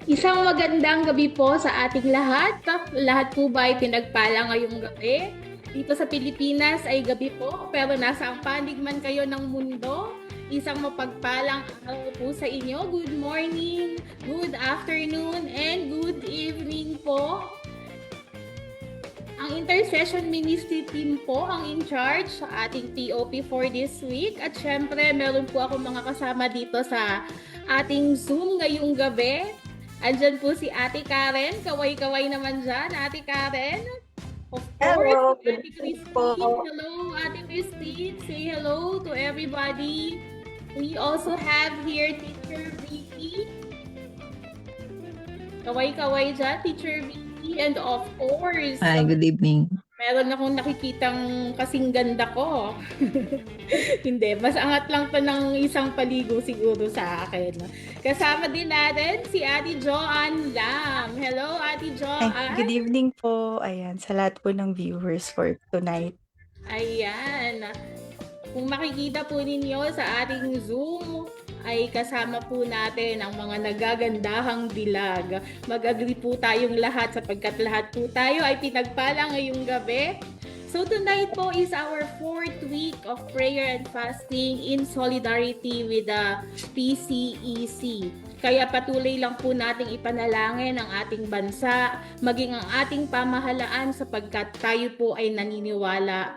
Isang magandang gabi po sa ating lahat. Lahat po ba ay pinagpala ngayong gabi? Dito sa Pilipinas ay gabi po, pero nasa ang panig man kayo ng mundo, isang mapagpalang araw po sa inyo. Good morning, good afternoon, and good evening po. Ang Intercession Ministry team po ang in charge sa ating POP for this week. At syempre, meron po ako mga kasama dito sa ating Zoom ngayong gabi. Andyan po si Ate Karen. Kaway-kaway naman dyan, Ate Karen. Of course, Hello, si good Ate evening Christine. po. Hello, Ate Christine. Say hello to everybody. We also have here Teacher Vicky. Kaway-kaway dyan, Teacher Vicky. And of course, Hi, good evening. meron akong nakikitang kasing ganda ko. Hindi, mas angat lang to ng isang paligo siguro sa akin. Kasama din natin si Ate Joanne Lam. Hello, Ate Ay, good Joanne. evening po. Ayan, sa lahat po ng viewers for tonight. Ayan. Kung makikita po ninyo sa ating Zoom, ay kasama po natin ang mga nagagandahang dilag. Mag-agree po tayong lahat sapagkat lahat po tayo ay pinagpala ngayong gabi. So tonight po is our 4th week of prayer and fasting in solidarity with the PCEC. Kaya patuloy lang po nating ipanalangin ang ating bansa, maging ang ating pamahalaan sapagkat tayo po ay naniniwala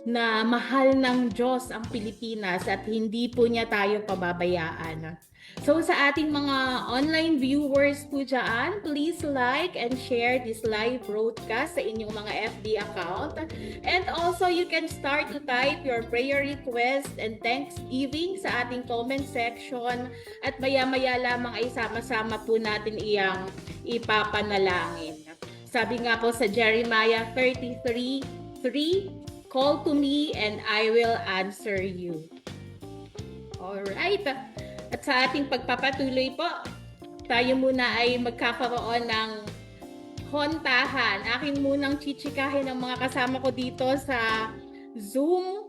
na mahal ng Diyos ang Pilipinas at hindi po niya tayo pababayaan. So sa ating mga online viewers po dyan, please like and share this live broadcast sa inyong mga FB account. And also, you can start to type your prayer request and thanksgiving sa ating comment section at maya-maya lamang ay sama-sama po natin iyang ipapanalangin. Sabi nga po sa Jeremiah 33:3, call to me and I will answer you. Alright. At sa ating pagpapatuloy po, tayo muna ay magkakaroon ng hontahan. Akin munang chichikahin ng mga kasama ko dito sa Zoom.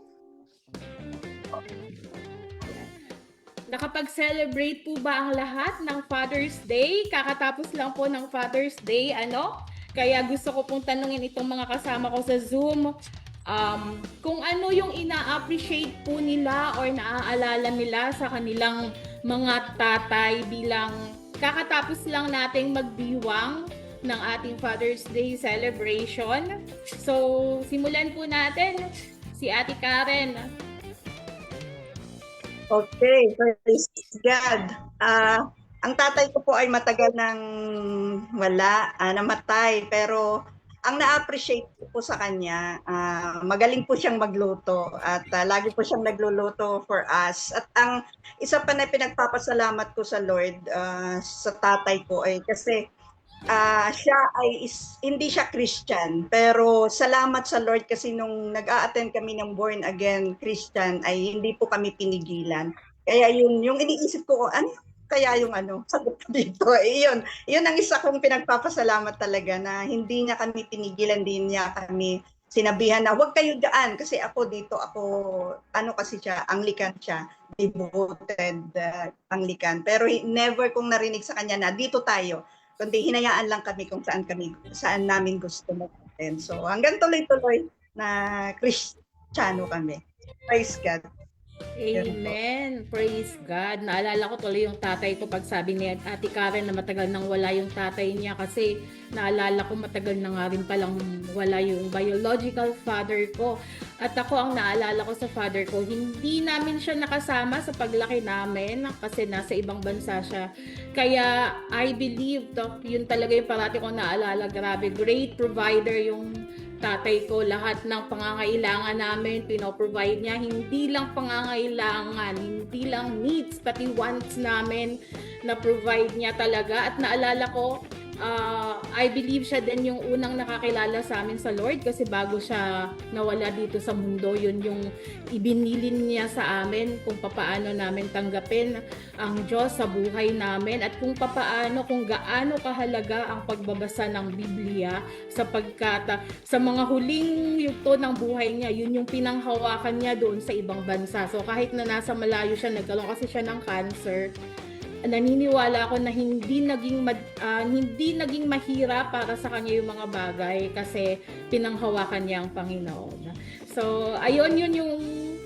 Nakapag-celebrate po ba ang lahat ng Father's Day? Kakatapos lang po ng Father's Day, ano? Kaya gusto ko pong tanungin itong mga kasama ko sa Zoom, kung ano yung ina-appreciate po nila or naaalala nila sa kanilang mga tatay bilang kakatapos lang nating magdiwang ng ating Father's Day celebration. So, simulan po natin si Ate Karen. Okay, praise God. Ang tatay ko po ay matagal nang namatay, pero ang na-appreciate ko po sa kanya, magaling po siyang magluto at lagi po siyang nagluluto for us. At ang isa pa na pinagpapasalamat ko sa Lord sa tatay ko ay kasi siya ay hindi siya Christian, pero salamat sa Lord kasi nung nag-a-attend kami ng born again Christian ay hindi po kami pinigilan. Kaya yung iniisip ko, ano kaya yung sagot ko dito? Yun ang isa kong pinagpapasalamat talaga na hindi niya kami pinigilan, hindi niya kami sinabihan na huwag kayo daan kasi ako kasi siya, Anglican siya, devoted Anglican. Pero never kong narinig sa kanya na dito tayo, kundi hinayaan lang kami kung saan namin gusto mag-attend. So hanggang tuloy-tuloy na Kristiyano kami. Praise God. Amen. Praise God. Naalala ko tuloy yung tatay ko pag sabi ni Ate Karen na matagal nang wala yung tatay niya kasi naalala ko matagal na nga rin palang wala yung biological father ko. At ako ang naalala ko sa father ko, hindi namin siya nakasama sa paglaki namin kasi nasa ibang bansa siya. Kaya I believe yun talaga yung parati ko naalala. Grabe, great provider yung tatay ko, lahat ng pangangailangan namin, pinoprovide niya. Hindi lang pangangailangan, hindi lang needs, pati wants namin na provide niya talaga. At naalala ko, I believe siya din yung unang nakakilala sa amin sa Lord kasi bago siya nawala dito sa mundo, yun yung ibinilin niya sa amin kung papaano namin tanggapin ang Diyos sa buhay namin at kung gaano kahalaga ang pagbabasa ng Biblia sapagkat sa mga huling yugto ng buhay niya, yun yung pinanghawakan niya doon sa ibang bansa. So kahit na nasa malayo siya, nagkaroon kasi siya ng cancer, naniniwala ako na hindi naging mahirap para sa kanya yung mga bagay kasi pinanghawakan niya ang Panginoon. So, ayun yun yung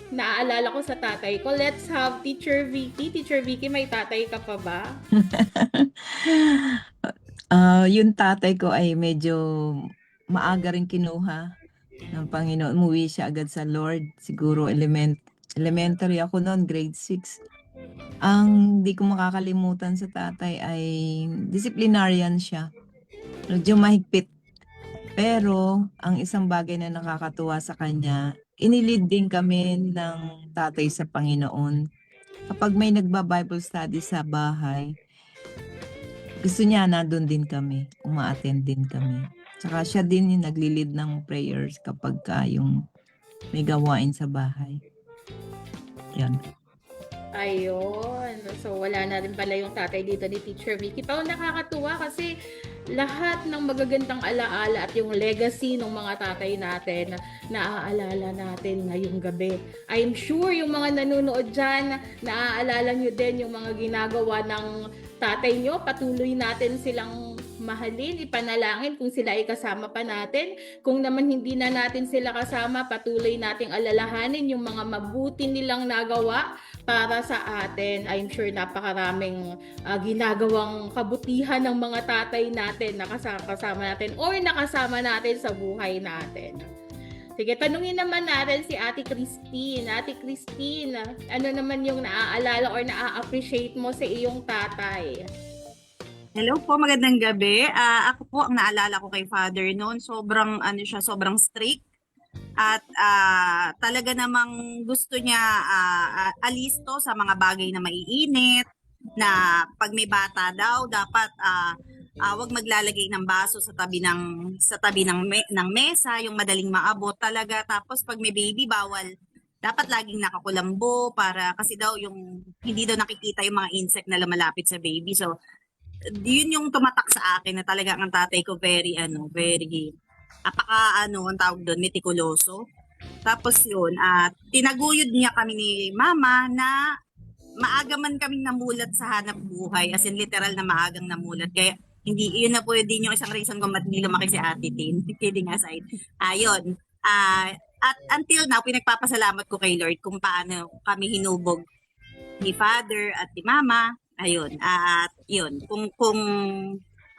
naaalala ko sa tatay ko. Let's have Teacher Vicky. Teacher Vicky, may tatay ka pa ba? Yung tatay ko ay medyo maaga rin kinuha ng Panginoon. Umuwi siya agad sa Lord. Siguro elementary ako noon, grade 6. Ang di ko makakalimutan sa tatay ay disciplinarian siya. Medyo mahigpit. Pero ang isang bagay na nakakatuwa sa kanya, inilid din kami ng tatay sa Panginoon. Kapag may nagba-Bible study sa bahay, gusto niya nandun din kami, uma-attend din kami. Tsaka siya din yung nagli-lead ng prayers kapag yung may gawain sa bahay. Yan. Ayun. So, wala na rin pala yung tatay dito ni Teacher Vicky. Pero nakakatuwa kasi lahat ng magagandang alaala at yung legacy ng mga tatay natin, naaalala natin ngayong gabi. I'm sure yung mga nanonood dyan, naaalala nyo din yung mga ginagawa ng tatay nyo. Patuloy natin silang mahalin, ipanalangin kung sila ay kasama pa natin. Kung naman hindi na natin sila kasama, patuloy nating alalahanin yung mga mabuti nilang nagawa para sa atin. I'm sure napakaraming ginagawang kabutihan ng mga tatay natin na kasama natin or nakasama natin sa buhay natin. Sige, tanungin naman natin si Ate Christine. Ate Christine, ano naman yung naaalala or naa-appreciate mo sa iyong tatay? Hello po, magandang gabi. Ako po, ang naalala ko kay Father noon, sobrang strict. At talaga namang gusto niya alisto sa mga bagay na maiinit, na pag may bata daw, dapat wag maglalagay ng baso sa tabi ng mesa, yung madaling maabot talaga. Tapos pag may baby, bawal. Dapat laging nakakulambo kasi daw yung hindi daw nakikita yung mga insect na lumalapit sa baby. So, yun yung tumatak sa akin na talaga ang tatay ko very ang tawag doon, metikuloso. Tapos yun, tinaguyod niya kami ni mama na maaga man kaming namulat sa hanap buhay, as in literal na maagang namulat. Kaya yun na po din yung isang reason kung ba't hindi lumaki si Ate Tin. Kidding aside. Yun. At until now, pinagpapasalamat ko kay Lord kung paano kami hinubog ni Father at ni Mama. Ayun. At yun, kung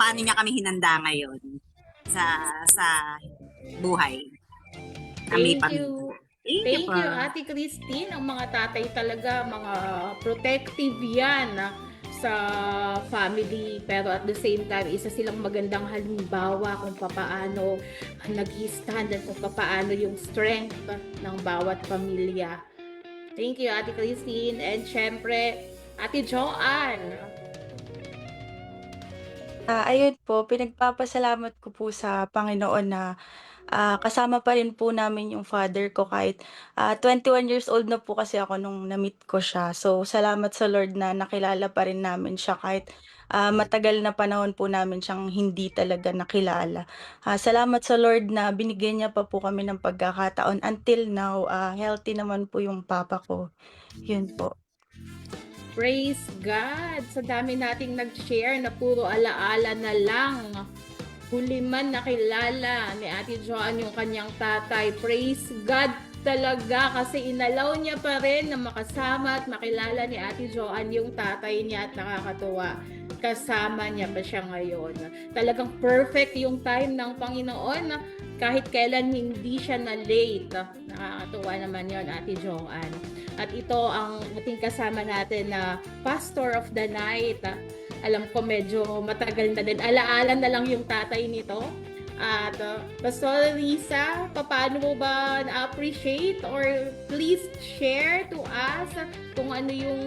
paano niya kami hinanda ngayon sa buhay. Thank you. Thank po. you, Ate Christine. Ang mga tatay talaga, mga protective yan sa family. Pero at the same time, isa silang magandang halimbawa kung papaano nag-i-stand at kung papaano yung strength ng bawat pamilya. Thank you, Ate Christine. And syempre, Ate Joanne. Ayun po, pinagpapasalamat ko po sa Panginoon na kasama pa rin po namin yung father ko kahit 21 years old na po kasi ako nung na-meet ko siya. So, salamat sa Lord na nakilala pa rin namin siya kahit matagal na panahon po namin siyang hindi talaga nakilala. Salamat sa Lord na binigyan niya pa po kami ng pagkakataon. Until now, healthy naman po yung papa ko. Yun po. Praise God! Sa dami nating nag-share na puro alaala na lang. Huli man nakilala ni Ate Joanne yung kanyang tatay. Praise God talaga kasi inalaw niya pa rin na makasama at makilala ni Ate Joanne yung tatay niya at nakakatuwa. Kasama niya pa siya ngayon. Talagang perfect yung time ng Panginoon. Kahit kailan hindi siya na late. Nakakatuwa naman yon, Ate Joanne. At ito ang ating kasama natin na Pastor of the Night. Alam ko medyo matagal na din. Alaala na lang yung tatay nito. At Pastor Risa, paano mo ba na-appreciate or please share to us kung ano yung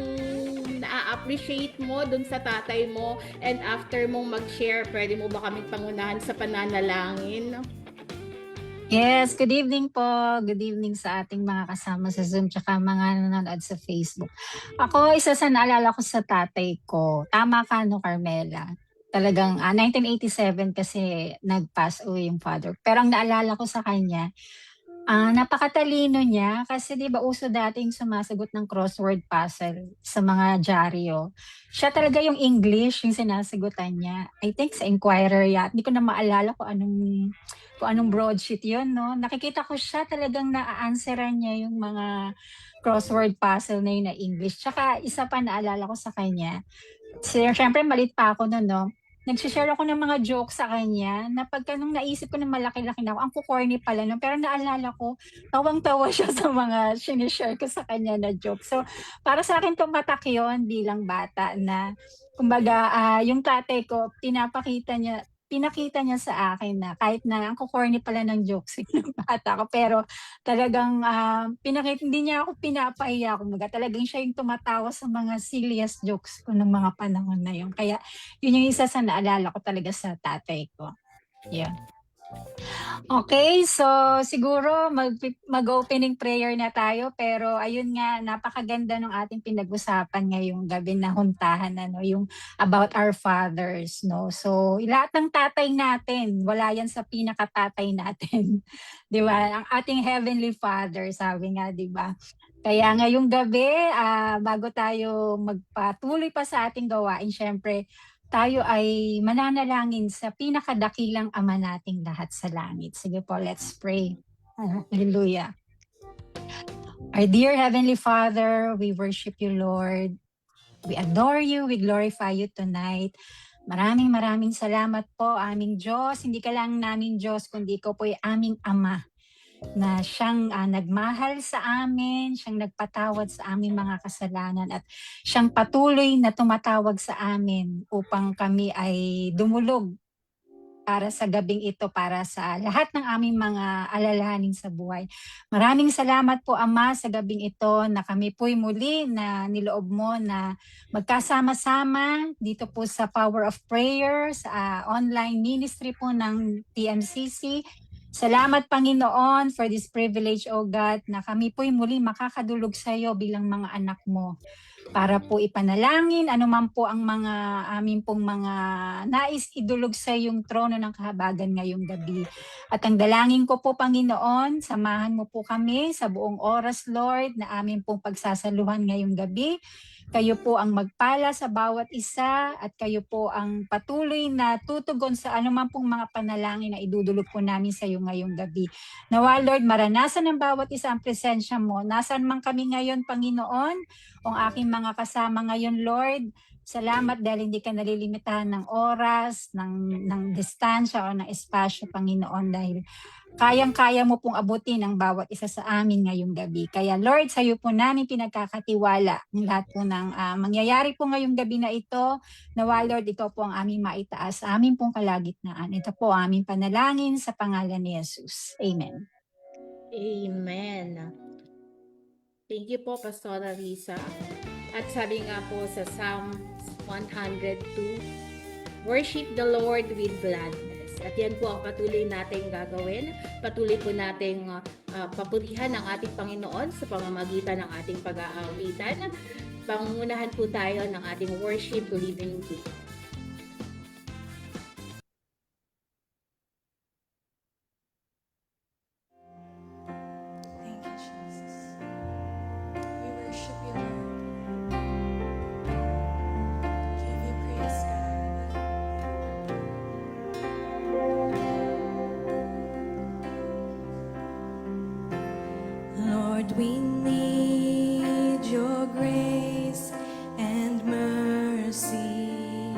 na-appreciate mo dun sa tatay mo, and after mong mag-share, pwede mo ba kaming pangunahan sa pananalangin? Yes, good evening po. Good evening sa ating mga kasama sa Zoom tsaka mga nanonood sa Facebook. Ako, isa sa naalala ko sa tatay ko. Tama ka, no, Carmela? Talagang 1987 kasi nag-pass away yung father. Pero ang naalala ko sa kanya, Napakatalino niya kasi 'di ba uso dating sumasagot ng crossword puzzle sa mga dyaryo. Siya talaga yung English yung sinasagutan niya. I think sa Inquirer Hindi ko na maalala kung anong broadsheet 'yun, no. Nakikita ko siya talagang naa-answeran niya yung mga crossword puzzle na yun na English. Tsaka isa pa naalala ko sa kanya, siyempre maliit pa ako no'n 'no. Nagse-share ako ng mga jokes sa kanya na pagka nung naisip ko na malaki-laki na ako, ang corny pala nun, pero naalala ko, tawang-tawa siya sa mga shine-share ko sa kanya na jokes. So, para sa akin tumatak yun bilang bata na, kumbaga, yung tatay ko, pinakita niya sa akin na kahit na ang corny pala ng jokes ng bata ko, pero talagang hindi niya ako pinapahiya. Kumbaga, talagang siya yung tumatawa sa mga silliest jokes ko ng mga panahon na yun. Kaya yun yung isa sa naalala ko talaga sa tatay ko. Yeah. Okay, so siguro mag-opening prayer na tayo, pero ayun nga, napakaganda ng ating pinag-usapan ngayong gabi na huntahan, yung about our fathers, no? So, lahat ng tatay natin, wala yan sa pinakatatay natin. 'Di ba? Ang ating heavenly Father, sabi nga, 'di ba? Kaya ngayong gabi, bago tayo magpatuloy pa sa ating gawain, syempre, tayo ay mananalangin sa pinakadakilang Ama nating lahat sa langit. Sige po, let's pray. Hallelujah. Our dear Heavenly Father, we worship you, Lord. We adore you, we glorify you tonight. Maraming salamat po, aming Diyos. Hindi ka lang namin Diyos, kundi ikaw po ay aming Ama, na siyang nagmahal sa amin, siyang nagpatawad sa aming mga kasalanan, at siyang patuloy na tumatawag sa amin upang kami ay dumulog para sa gabing ito, para sa lahat ng aming mga alalahanin sa buhay. Maraming salamat po, Ama, sa gabing ito na kami po'y muli na niloob mo na magkasama-sama dito po sa Power of Prayer, sa online ministry po ng TMCC. Salamat, Panginoon, for this privilege, O God, na kami po'y muli makakadulog sa iyo bilang mga anak mo para po ipanalangin anuman po ang mga amin pong mga nais idulog sa iyong trono ng kahabagan ngayong gabi. At ang dalangin ko po, Panginoon, samahan mo po kami sa buong oras, Lord, na amin pong pagsasaluhan ngayong gabi. Kayo po ang magpala sa bawat isa at kayo po ang patuloy na tutugon sa anuman pong mga panalangin na idudulog po namin sa iyo ngayong gabi. Nawa, Lord, maranasan ng bawat isa ang presensya mo. Nasaan man kami ngayon, Panginoon, o ang aking mga kasama ngayon, Lord, salamat dahil hindi ka nalilimitahan ng oras, ng distansya o ng espasyo, Panginoon, dahil kayang-kaya mo pong abutin ang bawat isa sa amin ngayong gabi. Kaya Lord, sa iyo po namin pinagkakatiwala ang lahat po ng mangyayari po ngayong gabi na ito. Nawa, Lord, ikaw po ang aming maitaas sa amin pong kalagitnaan. Ito po ang aming panalangin sa pangalan ni Jesus. Amen. Amen. Thank you po, Pastora Risa. At sabi nga po sa Psalm 102, worship the Lord with gladness. At yan po ang patuloy nating gagawin. Patuloy po nating papurihan ang ating Panginoon sa pamamagitan ng ating pag-aawitan. Pangunahan po tayo ng ating worship living group. Thank you, Jesus. We worship you, Lord. Give you praise, God. Lord, we need your grace and mercy.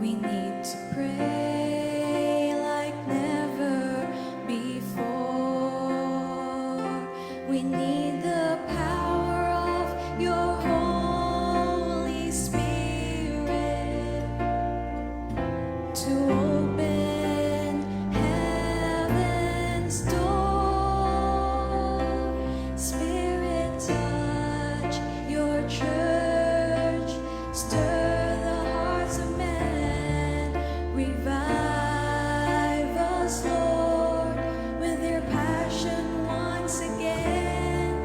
We need to pray like never before. We need the power of your Holy Spirit to open heaven's door. Spirit, touch your church, stir the hearts of men, revive us, Lord, with your passion once again.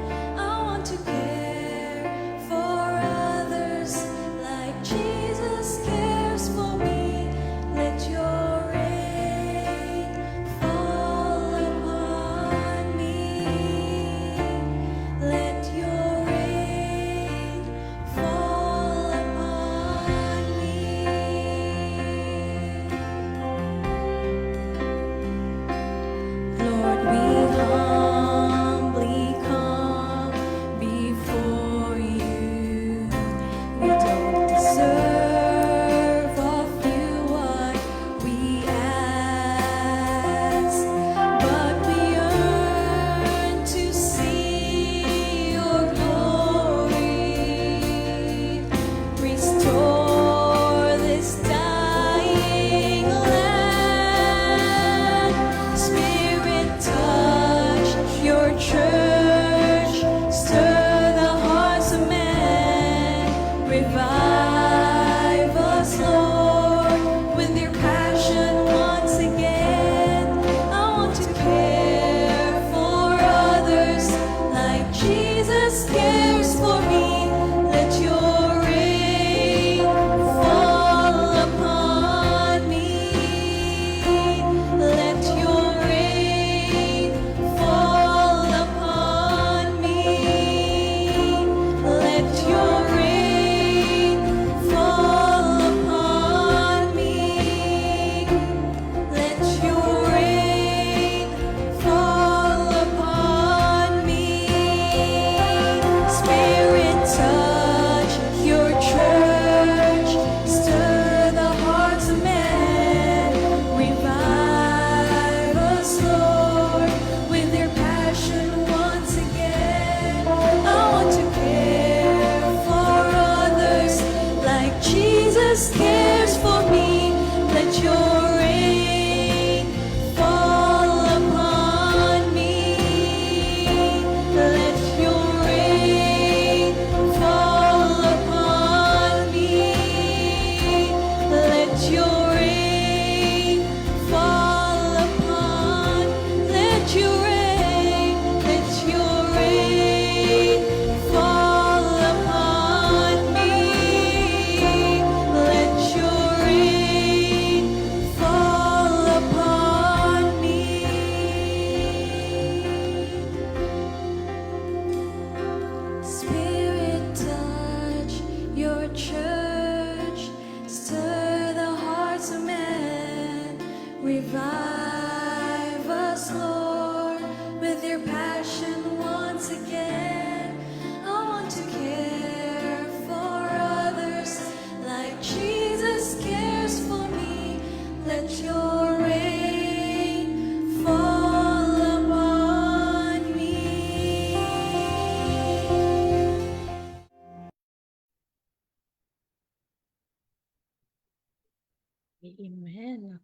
Amen.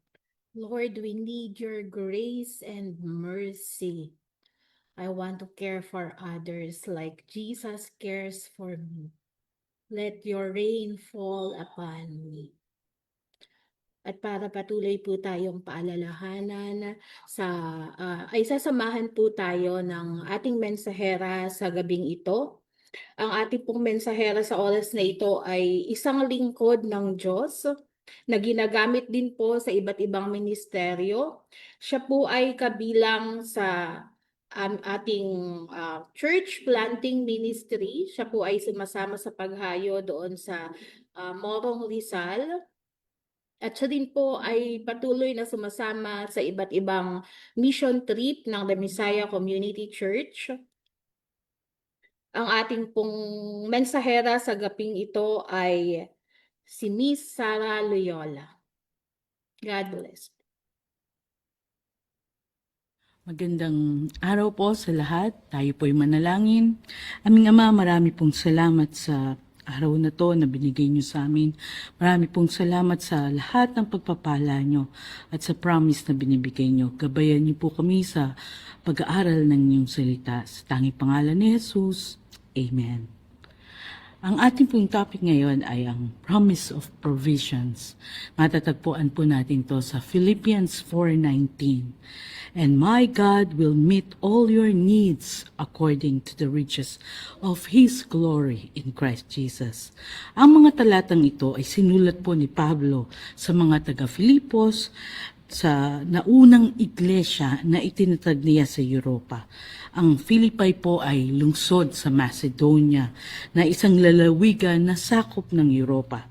Lord, we need your grace and mercy. I want to care for others like Jesus cares for me. Let your rain fall upon me. At para patuloy po tayong paalalahanan ay sasamahan po tayo ng ating mensahera sa gabing ito. Ang ating pong mensahera sa oras na ito ay isang lingkod ng Diyos na ginagamit din po sa iba't ibang ministeryo. Siya po ay kabilang sa ating church planting ministry. Siya po ay sumasama sa paghayo doon sa Morong Rizal. At siya din po ay patuloy na sumasama sa iba't ibang mission trip ng The Messiah Community Church. Ang ating pong mensahera sa gaping ito ay si Miss Sara Loyola. God bless. Magandang araw po sa lahat. Tayo po'y manalangin. Aming Ama, marami pong salamat sa araw na to na binigay niyo sa amin. Marami pong salamat sa lahat ng pagpapala niyo at sa promise na binibigay niyo. Gabayan niyo po kami sa pag-aaral ng inyong salita. Sa tanging pangalan ni Jesus. Amen. Ang ating pong topic ngayon ay ang promise of provisions. Matatagpuan po natin to sa Philippians 4:19. And my God will meet all your needs according to the riches of His glory in Christ Jesus. Ang mga talatang ito ay sinulat po ni Pablo sa mga taga-Filipos, sa naunang iglesia na itinatag niya sa Europa. Ang Philippi po ay lungsod sa Macedonia na isang lalawigan na sakop ng Europa.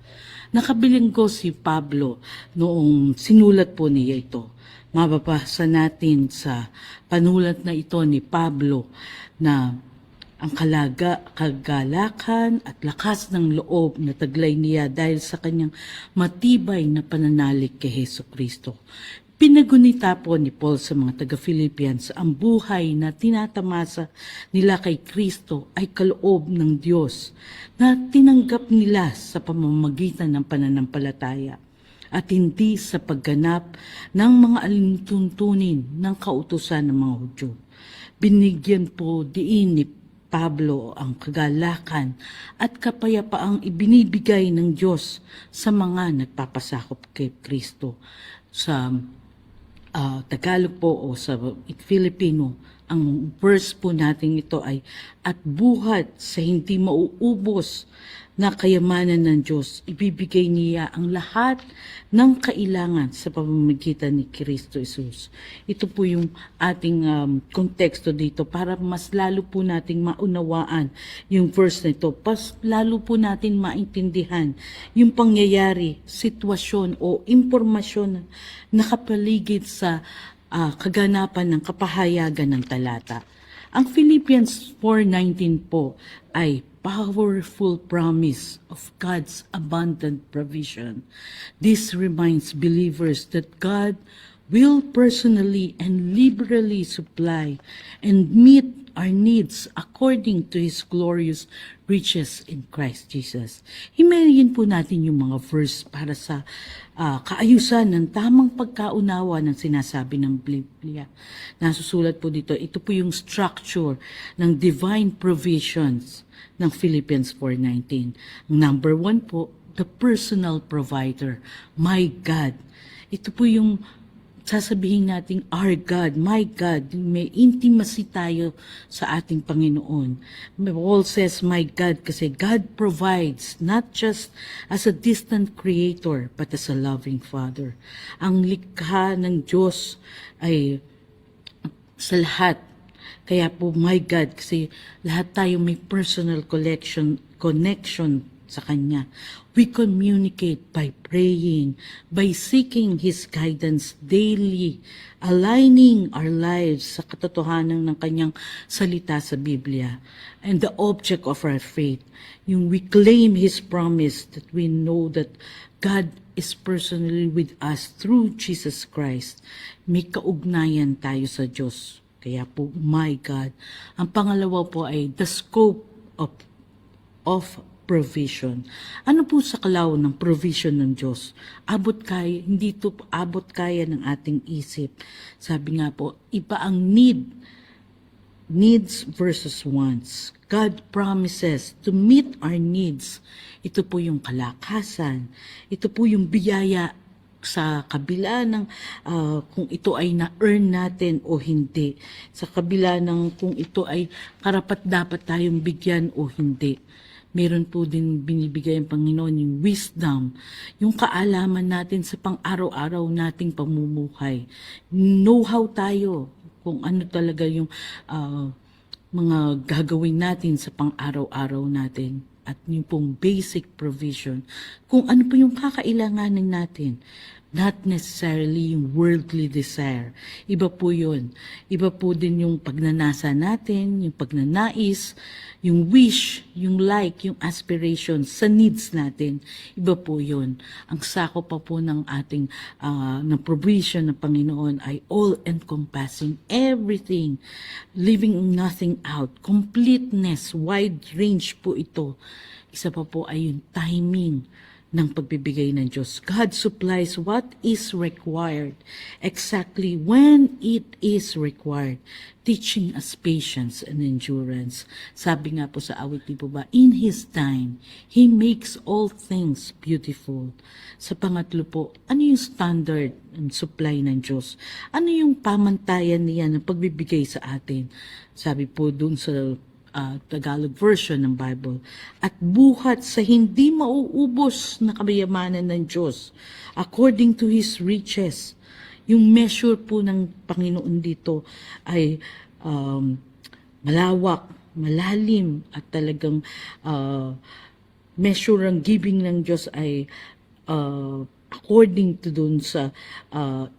Nakabilinggo si Pablo noong sinulat po niya ito. Mababasa natin sa panulat na ito ni Pablo na ang kagalakan at lakas ng loob na taglay niya dahil sa kanyang matibay na pananalig kay Hesus Kristo. Pinagunita po ni Paul sa mga taga-Philippians ang buhay na tinatamasa nila kay Kristo ay kaloob ng Diyos na tinanggap nila sa pamamagitan ng pananampalataya at hindi sa pagganap ng mga alintuntunin ng kautusan ng mga Hudyo. Binigyan po diin ni Pablo ang kagalakan at kapayapaang ibinibigay ng Diyos sa mga nagpapasakop kay Kristo. Sa Tagalog po o sa Filipino, ang verse po natin ito ay at buhat sa hindi mauubos na kayamanan ng Diyos, ibibigay niya ang lahat ng kailangan sa pamamagitan ni Kristo Jesus. Ito po yung ating konteksto dito para mas lalo po nating maunawaan yung verse na ito. Lalo po natin maintindihan yung pangyayari, sitwasyon o impormasyon na nakapaligid sa kaganapan ng kapahayagan ng talata. Ang Philippians 4:19 po ay powerful promise of God's abundant provision. This reminds believers that God will personally and liberally supply and meet our needs according to His glorious riches in Christ Jesus. Himayin po natin yung mga verse para sa kaayusan ng tamang pagkaunawa ng sinasabi ng Biblia. Nasusulat po dito, ito po yung structure ng divine provisions ng Philippians 4:19. Number 1 po, the personal provider, my God. Ito po yung sasabihin natin, our God, my God, may intimacy tayo sa ating Panginoon. Paul says, my God, kasi God provides not just as a distant creator, but as a loving Father. Ang likha ng Diyos ay sa lahat. Kaya po, my God, kasi lahat tayo may personal connection sa Kanya. We communicate by praying, by seeking His guidance daily, aligning our lives sa katotohanan ng Kanyang salita sa Biblia. And the object of our faith, yung we claim His promise that we know that God is personally with us through Jesus Christ. May kaugnayan tayo sa Diyos. Kaya po, my God. Ang pangalawa po ay the scope of provision. Ano po sa kalaw ng provision ng Diyos? Hindi to abot kaya ng ating isip. Sabi nga po, iba ang needs versus wants. God promises to meet our needs. Ito po yung kalakasan. Ito po yung biyaya sa kabila ng kung ito ay na-earn natin o hindi. Sa kabila ng kung ito ay karapat-dapat tayong bigyan o hindi. Meron po din binibigay ang Panginoon yung wisdom, yung kaalaman natin sa pang-araw-araw nating pamumuhay. Know-how tayo kung ano talaga yung mga gagawin natin sa pang-araw-araw natin. At yung pong basic provision, kung ano po yung kakailanganin natin. Not necessarily yung worldly desire. Iba po yun. Iba po din yung pagnanasa natin, yung pagnanais, yung wish, yung like, yung aspiration sa needs natin. Iba po yun. Ang sako pa po ng ating ng provision ng Panginoon ay all-encompassing, everything, leaving nothing out, completeness, wide range po ito. Isa pa po ay yung timing ng pagbibigay ng Diyos. God supplies what is required exactly when it is required, teaching us patience and endurance. Sabi nga po sa awit, di po ba, in His time, He makes all things beautiful. Sa pangatlo po, ano yung standard and supply ng Diyos? Ano yung pamantayan niya ng pagbibigay sa atin? Sabi po dun sa Tagalog version ng Bible, at buhat sa hindi mauubos na kabayamanan ng Diyos according to His riches. Yung measure po ng Panginoon dito ay malawak, malalim, at talagang measure ang giving ng Diyos ay according to dun sa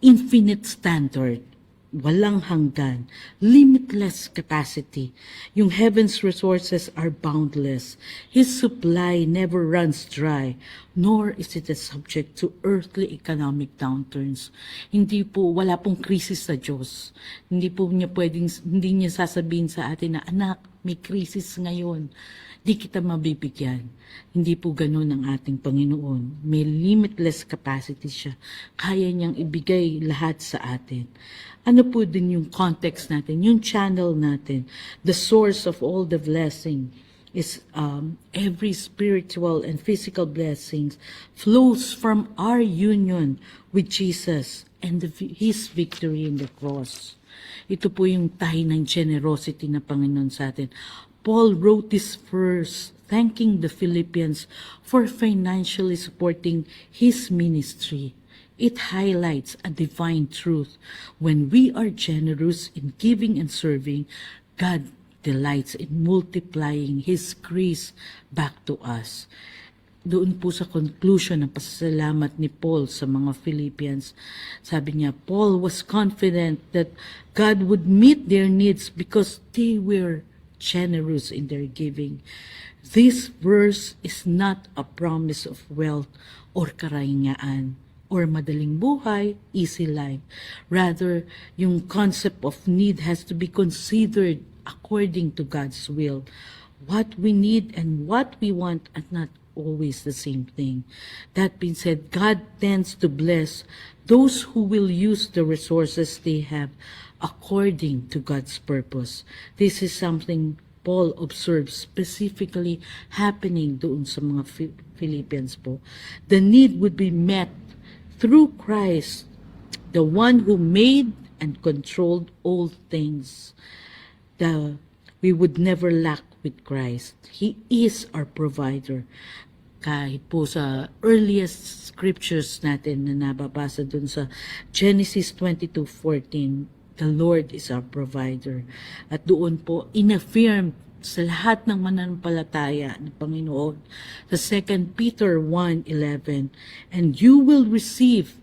infinite standard. Walang hanggan, limitless capacity. Yung heaven's resources are boundless. His supply never runs dry, nor is it a subject to earthly economic downturns. Wala pong krisis sa Diyos. Hindi niya sasabihin sa atin na, anak, may krisis ngayon. Di kita mabibigyan. Hindi po ganun ang ating Panginoon. May limitless capacity siya. Kaya niyang ibigay lahat sa atin. Ano po din yung context natin, yung channel natin, the source of all the blessing is every spiritual and physical blessings flows from our union with Jesus and His victory in the cross. Ito po yung tahi ng generosity na Panginoon sa atin. Paul wrote this verse thanking the Philippians for financially supporting his ministry. It highlights a divine truth. When we are generous in giving and serving, God delights in multiplying His grace back to us. Doon po sa conclusion ng pasasalamat ni Paul sa mga Philippians, sabi niya, Paul was confident that God would meet their needs because they were generous in their giving. This verse is not a promise of wealth or karahingaan or madaling buhay, easy life. Rather, yung concept of need has to be considered according to God's will. What we need and what we want are not always the same thing. That being said, God tends to bless those who will use the resources they have according to God's purpose. This is something Paul observes specifically happening doon sa mga Philippians po. The need would be met through Christ, the one who made and controlled all things. We would never lack with Christ. He is our provider. Kahit po sa earliest scriptures natin na nababasa dun sa Genesis 22:14, the Lord is our provider. At doon po, inaffirm sa lahat ng mananampalataya ng Panginoon sa 2 Peter 1:11, and you will receive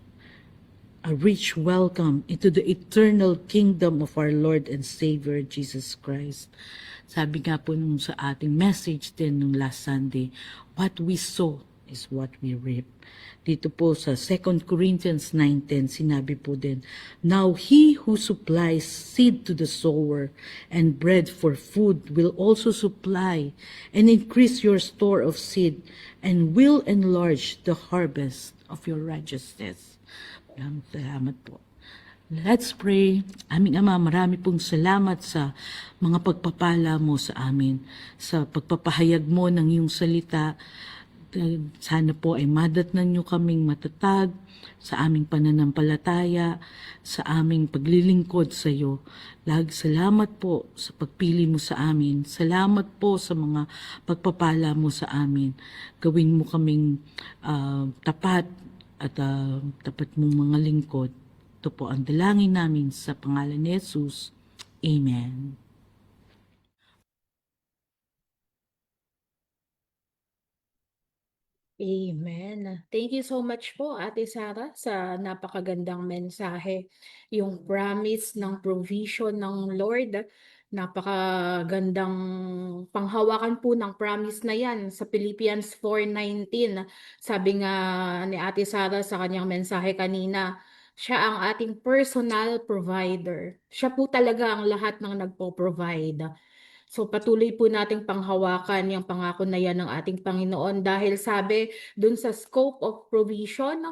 a rich welcome into the eternal kingdom of our Lord and Savior Jesus Christ. Sabi nga po nung sa ating message din nung last Sunday, what we sow is what we reap. Dito po sa 2 Corinthians 9:10, sinabi po din, "Now he who supplies seed to the sower and bread for food will also supply and increase your store of seed and will enlarge the harvest of your righteousness." Salamat po. Let's pray. Aming Ama, marami pong salamat sa mga pagpapala mo sa amin, sa pagpapahayag mo ng iyong salita. Sana po ay madatnan niyo kaming matatag sa aming pananampalataya, sa aming paglilingkod sa iyo. Salamat po sa pagpili mo sa amin. Salamat po sa mga pagpapala mo sa amin. Gawin mo kaming tapat at tapat mong mga lingkod. Ito po ang dalangin namin sa pangalan ni Jesus. Amen. Amen. Thank you so much po, Ate Sara, sa napakagandang mensahe. Yung promise ng provision ng Lord, napakagandang panghawakan po ng promise na yan sa Philippians 4:19. Sabi nga ni Ate Sara sa kanyang mensahe kanina, siya ang ating personal provider. Siya po talaga ang lahat ng nagpo-provide. So patuloy po nating panghawakan yung pangako na yan ng ating Panginoon dahil sabi dun sa scope of provision,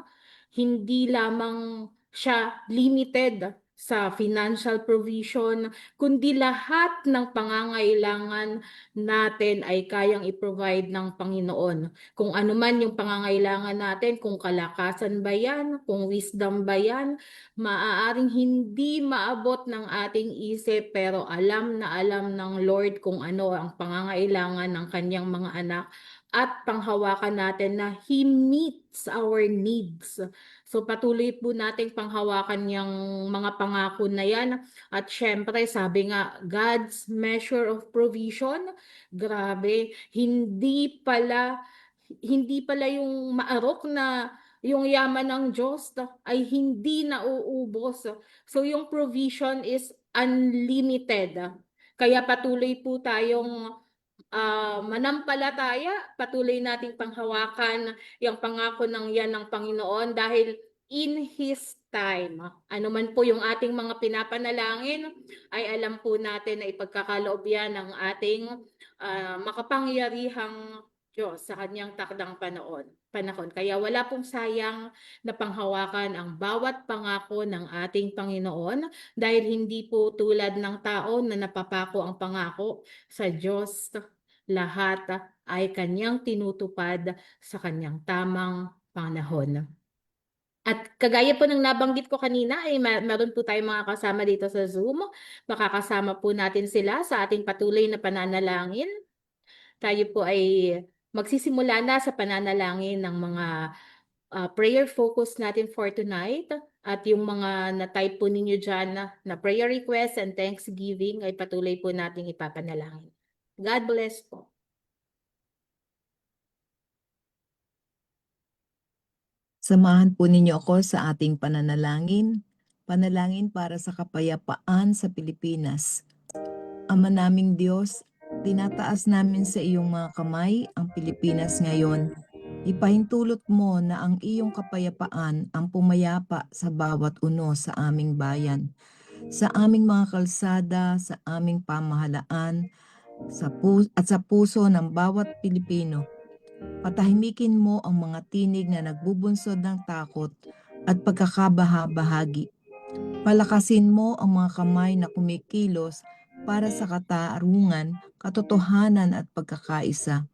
hindi lamang siya limited sa financial provision, kundi lahat ng pangangailangan natin ay kayang i-provide ng Panginoon. Kung ano man yung pangangailangan natin, kung kalakasan ba yan, kung wisdom ba yan, maaaring hindi maabot ng ating isip pero alam na alam ng Lord kung ano ang pangangailangan ng kanyang mga anak at panghawakan natin na He meets our needs. So patuloy po nating panghawakan yung mga pangako na yan at syempre sabi nga God's measure of provision, grabe, hindi pala yung maarok na yung yaman ng Diyos ay hindi nauubos. So yung provision is unlimited. Kaya patuloy po tayong manampalataya, patuloy nating panghawakan yung pangako ng yan ng Panginoon dahil in His time, ano man po yung ating mga pinapanalangin, ay alam po natin na ipagkakaloob yan ng ating makapangyarihang Diyos sa kanyang takdang panahon. Kaya wala pong sayang na panghawakan ang bawat pangako ng ating Panginoon dahil hindi po tulad ng tao na napapako ang pangako sa Diyos. Lahat ay kanyang tinutupad sa kanyang tamang panahon. At kagaya po ng nabanggit ko kanina, ay meron po tayong mga kasama dito sa Zoom. Makakasama po natin sila sa ating patuloy na pananalangin. Tayo po ay magsisimula na sa pananalangin ng mga prayer focus natin for tonight. At yung mga na-type po ninyo dyan na prayer request and thanksgiving ay patuloy po nating ipapanalangin. God bless po. Samahan po ninyo ako sa ating pananalangin. Panalangin para sa kapayapaan sa Pilipinas. Ama naming Diyos, tinataas namin sa iyong mga kamay ang Pilipinas ngayon. Ipahintulot mo na ang iyong kapayapaan ang pumayapa sa bawat uno sa aming bayan, sa aming mga kalsada, sa aming pamahalaan, at sa puso ng bawat Pilipino. Patahimikin mo ang mga tinig na nagbubunsod ng takot at pagkakabaha-bahagi. Palakasin mo ang mga kamay na kumikilos para sa katarungan, katotohanan at pagkakaisa.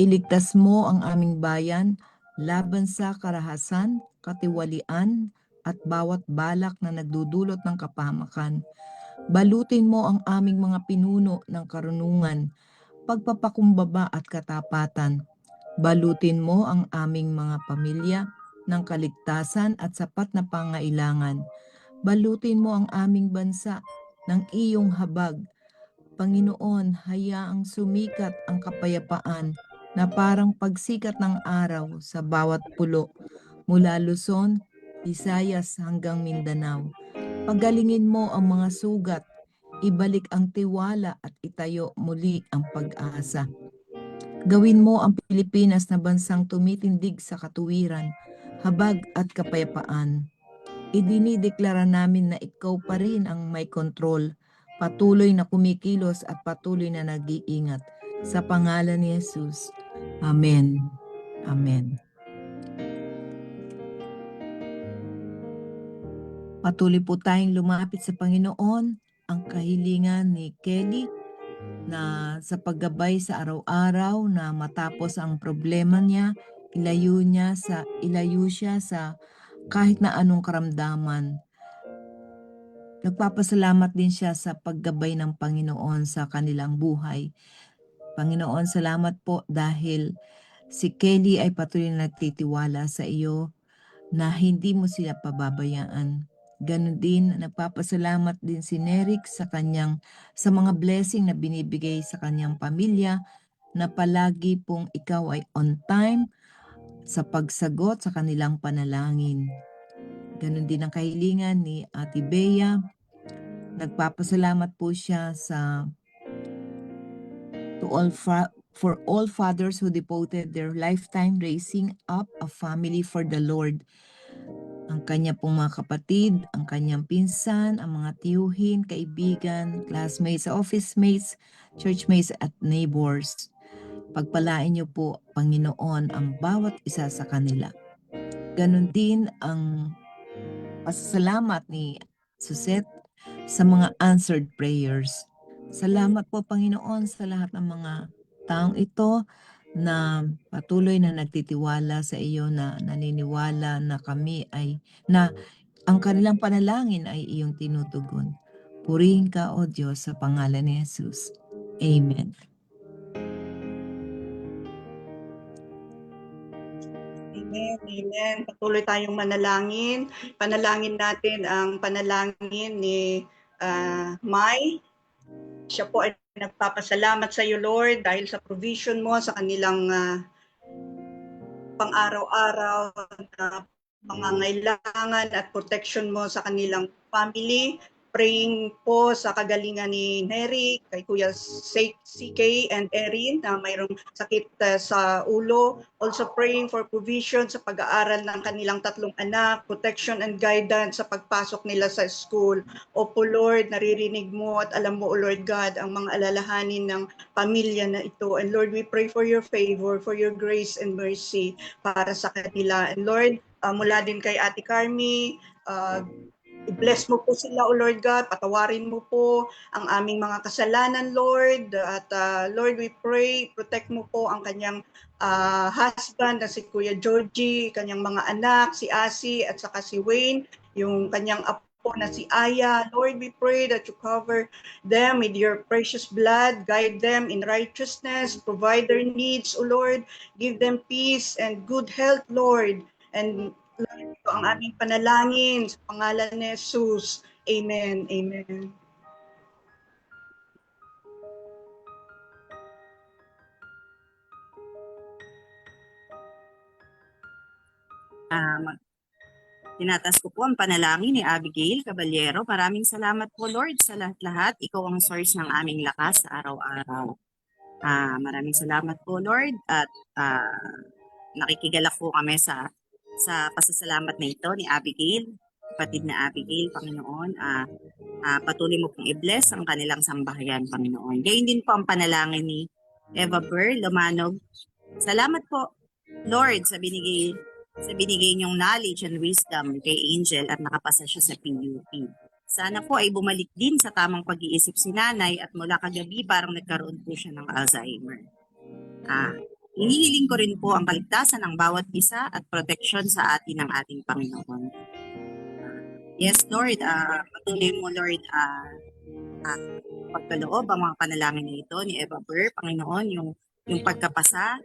Iligtas mo ang aming bayan laban sa karahasan, katiwalian at bawat balak na nagdudulot ng kapahamakan. Balutin mo ang aming mga pinuno ng karunungan, pagpapakumbaba at katapatan. Balutin mo ang aming mga pamilya ng kaligtasan at sapat na pangailangan. Balutin mo ang aming bansa ng iyong habag. Panginoon, hayaang sumikat ang kapayapaan na parang pagsikat ng araw sa bawat pulo, mula Luzon, Visayas hanggang Mindanao. Pagalingin mo ang mga sugat, ibalik ang tiwala at itayo muli ang pag-asa. Gawin mo ang Pilipinas na bansang tumitindig sa katuwiran, habag at kapayapaan. Idinideklara namin na ikaw pa rin ang may kontrol, patuloy na kumikilos at patuloy na nag-iingat. Sa pangalan ni Jesus. Amen. Amen. Patuloy po tayong lumapit sa Panginoon. Ang kahilingan ni Kelly na sa paggabay sa araw-araw na matapos ang problema niya, ilayo siya sa kahit na anong karamdaman. Nagpapasalamat din siya sa paggabay ng Panginoon sa kanilang buhay. Panginoon, salamat po dahil si Kelly ay patuloy na nagtitiwala sa iyo na hindi mo sila pababayaan. Ganon din, nagpapasalamat din si Nerik sa mga blessing na binibigay sa kanyang pamilya, na palagi pong ikaw ay on time sa pagsagot sa kanilang panalangin. Ganon din ang kahilingan ni Ate Bea. Nagpapasalamat po siya for all fathers who devoted their lifetime raising up a family for the Lord. Ang kanya pong mga kapatid, ang kanyang pinsan, ang mga tiyuhin, kaibigan, classmates, office mates, church mates at neighbors. Pagpalain niyo po, Panginoon, ang bawat isa sa kanila. Ganon din ang pasasalamat ni Suzette sa mga answered prayers. Salamat po, Panginoon, sa lahat ng mga taong ito na patuloy na nagtitiwala sa iyo, na naniniwala na ang kanilang panalangin ay iyong tinutugon. Purihin ka, O Diyos, sa pangalan ni Jesus. Amen. Amen, amen. Patuloy tayong manalangin. Panalangin natin ang panalangin ni Mai. Siya po ay nagpapasalamat sa iyo, Lord, dahil sa provision mo sa kanilang pang-araw-araw na pangangailangan at protection mo sa kanilang family. Praying po sa kagalingan ni Nery, kay Kuya CK and Erin na mayroong sakit sa ulo. Also praying for provision sa pag-aaral ng kanilang 3 anak, protection and guidance sa pagpasok nila sa school. Opo Lord, naririnig mo at alam mo, O Lord God, ang mga alalahanin ng pamilya na ito. And Lord, we pray for your favor, for your grace and mercy para sa kanila. And Lord, mula din kay Ate Carmi, i-bless mo po sila, O Lord God. Patawarin mo po ang aming mga kasalanan, Lord. At Lord, we pray, protect mo po ang kanyang husband na si Kuya Georgie, kanyang mga anak, si Asi at saka si Wayne, yung kanyang apo na si Aya. Lord, we pray that you cover them with your precious blood, guide them in righteousness, provide their needs, O Lord. Give them peace and good health, Lord. And Lord, ito ang aming panalangin sa pangalan ni Jesus. Amen. Amen. Tinatas ko po ang panalangin ni Abigail Caballero. Maraming salamat po, Lord, sa lahat-lahat. Ikaw ang source ng aming lakas sa araw-araw. Maraming salamat po, Lord, at nakikigalak po kami sa pasasalamat na ito ni Abigail, kapatid na Abigail, Panginoon. Patuloy mo pong i-bless ang kanilang sambahayan, Panginoon. Gayon din po ang panalangin ni Eva Burr Lumanog. Salamat po, Lord, sa binigay niyong knowledge and wisdom kay Angel at nakapasa siya sa PUP. Sana po ay bumalik din sa tamang pag-iisip si nanay at mula kagabi parang nagkaroon po siya ng Alzheimer. Hinihiling ko rin po ang kaligtasan ng bawat isa at protection sa atin ng ating Panginoon. Yes, Lord, patuloy mo, Lord, pagkaloob ang mga panalangin na ito ni Eva Burr, Panginoon, yung pagkapasa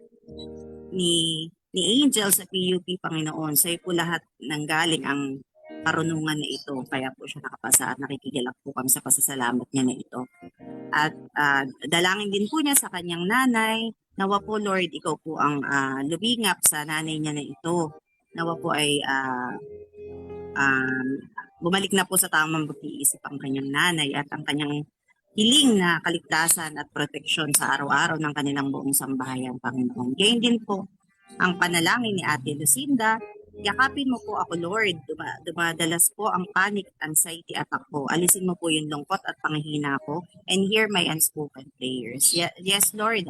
ni Angel sa PUP, Panginoon. Sa'yo po lahat nanggaling ang karunungan na ito. Kaya po siya nakapasa at nakikigalak po kami sa pasasalamat niya na ito. At dalangin din po niya sa kanyang nanay. Nawa po, Lord, ikaw po ang lumingap sa nanay niya na ito. Nawa po ay bumalik na po sa tamang pag-iisip ang kanyang nanay at ang kanyang hiling na kaligtasan at proteksyon sa araw-araw ng kanilang buong sambahayan, Panginoon. Gayon din po ang panalangin ni Ate Lucinda. Yakapin mo po ako, Lord. Dumadalas po ang panic, anxiety attack ko. Alisin mo po yung lungkot at panghihina ko and hear my unspoken prayers. Yes, Lord.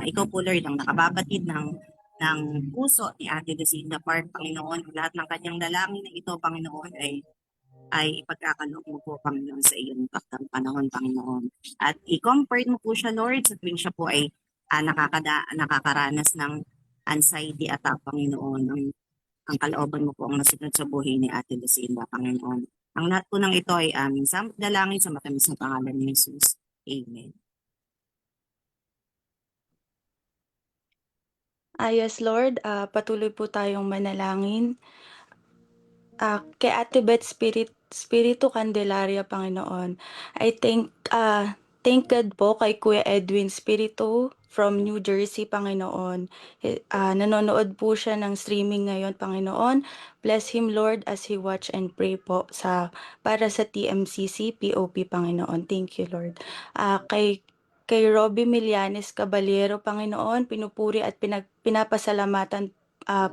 Ikaw po, Lord, ang nakababatid ng puso ni Ate Lucinda Park, Panginoon. Lahat ng kanyang dalangin na ito, Panginoon, ay ipagkakaloob mo po, Panginoon, sa iyong taktang panahon, Panginoon. At i-comfort mo po siya, Lord, sa tuwing siya po ay nakakaranas ng anxiety attack, Panginoon. Ang kalooban mo po ang nasunod sa buhay ni Ate Lucinda, Panginoon. Ang lahat po ng ito ay aming dalangin sa matamis na pangalan ni Jesus. Amen. Yes, Lord, patuloy po tayong manalangin. Kay Ate Beth Spiritu Candelaria, Panginoon. I thank God po kay Kuya Edwin Spiritu from New Jersey, Panginoon. Nanonood po siya ng streaming ngayon, Panginoon. Bless him, Lord, as he watch and pray po para sa TMCC POP, Panginoon. Thank you, Lord. Kay Robbie Millanes Caballero, Panginoon, pinupuri at pinapasalamatan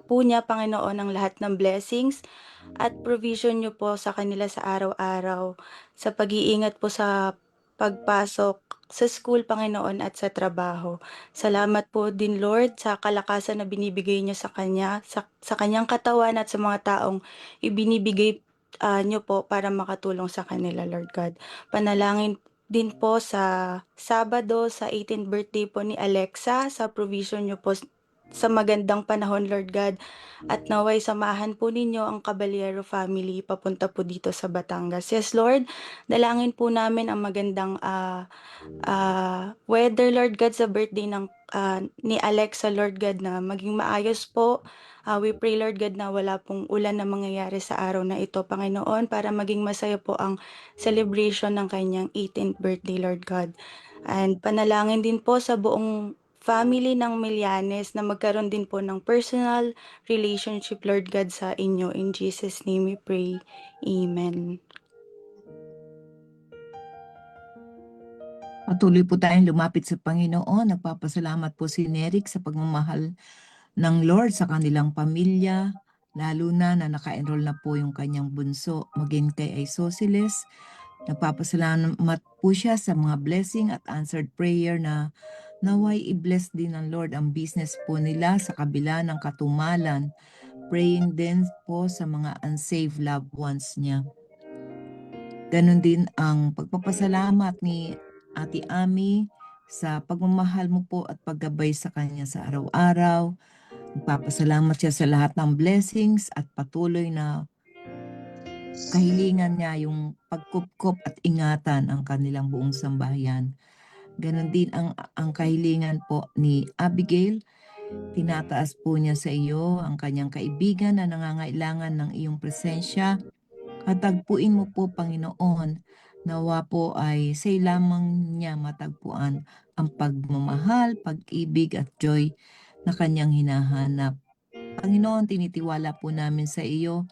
po niya, Panginoon, ang lahat ng blessings at provision niyo po sa kanila sa araw-araw, sa pag-iingat po sa pagpasok sa school, Panginoon, at sa trabaho. Salamat po din, Lord, sa kalakasan na binibigay niyo sa kanya, sa kanyang katawan at sa mga taong ibinibigay niyo po para makatulong sa kanila, Lord God. Panalangin din po sa Sabado, sa 18th birthday po ni Alexa, sa provision niyo po sa magandang panahon, Lord God. At naway samahan po ninyo ang Caballero family papunta po dito sa Batangas. Yes, Lord, dalangin po namin ang magandang weather, Lord God, sa birthday ni Alexa, Lord God, na maging maayos po. We pray, Lord God, na wala pong ulan na mangyayari sa araw na ito, Panginoon, para maging masaya po ang celebration ng kanyang 18th birthday, Lord God. And panalangin din po sa buong family ng Millanes na magkaroon din po ng personal relationship, Lord God, sa inyo. In Jesus' name we pray. Amen. Patuloy po tayong lumapit sa Panginoon. Nagpapasalamat po si Neric sa pagmamahal ng Lord sa kanilang pamilya, lalo na naka-enroll na po yung kanyang bunso, maging kay Isosceles. Nagpapasalamat po siya sa mga blessing at answered prayer na naway i-bless din ng Lord ang business po nila sa kabila ng katumalan. Praying din po sa mga unsaved loved ones niya. Ganon din ang pagpapasalamat ni Ate Ami sa pagmamahal mo po at paggabay sa kanya sa araw-araw. Nagpapasalamat siya sa lahat ng blessings at patuloy na kahilingan niya yung pagkupkop at ingatan ang kanilang buong sambahayan. Ganon din ang kahilingan po ni Abigail. Tinataas po niya sa iyo ang kanyang kaibigan na nangangailangan ng iyong presensya. Katagpuin mo po, Panginoon, nawa po ay say lamang niya matagpuan ang pagmamahal, pag-ibig at joy na kanyang hinahanap. Panginoon, tinitiwala po namin sa iyo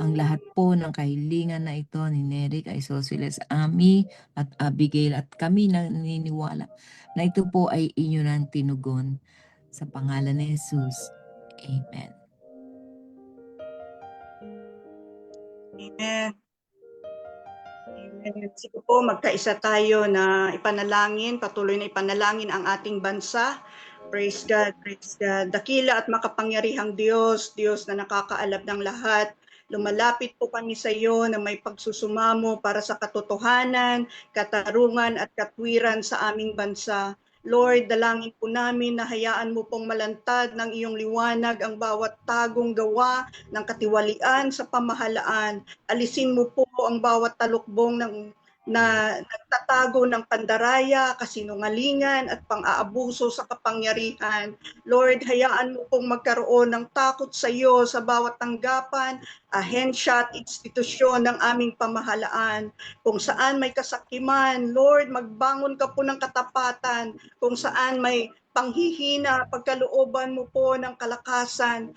ang lahat po ng kahilingan na ito ni Neric, Isosceles, Ami at Abigail, at kami naniniwala na ito po ay inyo nang tinugon. Sa pangalan ni Jesus. Amen. Amen. Amen. Sige po, magkaisa tayo na ipanalangin, patuloy na ipanalangin ang ating bansa. Praise God, praise God. Dakila at makapangyarihang Diyos, Diyos na nakakaalab ng lahat. Lumalapit po kami sa iyo na may pagsusumamo para sa katotohanan, katarungan at katwiran sa aming bansa. Lord, dalangin po namin na hayaan mo pong malantad ng iyong liwanag ang bawat tagong gawa ng katiwalian sa pamahalaan. Alisin mo po ang bawat talukbong na nagtatago ng pandaraya, kasinungalingan at pang-aabuso sa kapangyarihan. Lord, hayaan mo pong magkaroon ng takot sa iyo sa bawat tanggapan, ahensya at institusyon ng aming pamahalaan. Kung saan may kasakiman, Lord, magbangon ka po ng katapatan. Kung saan may panghihina, pagkalooban mo po ng kalakasan,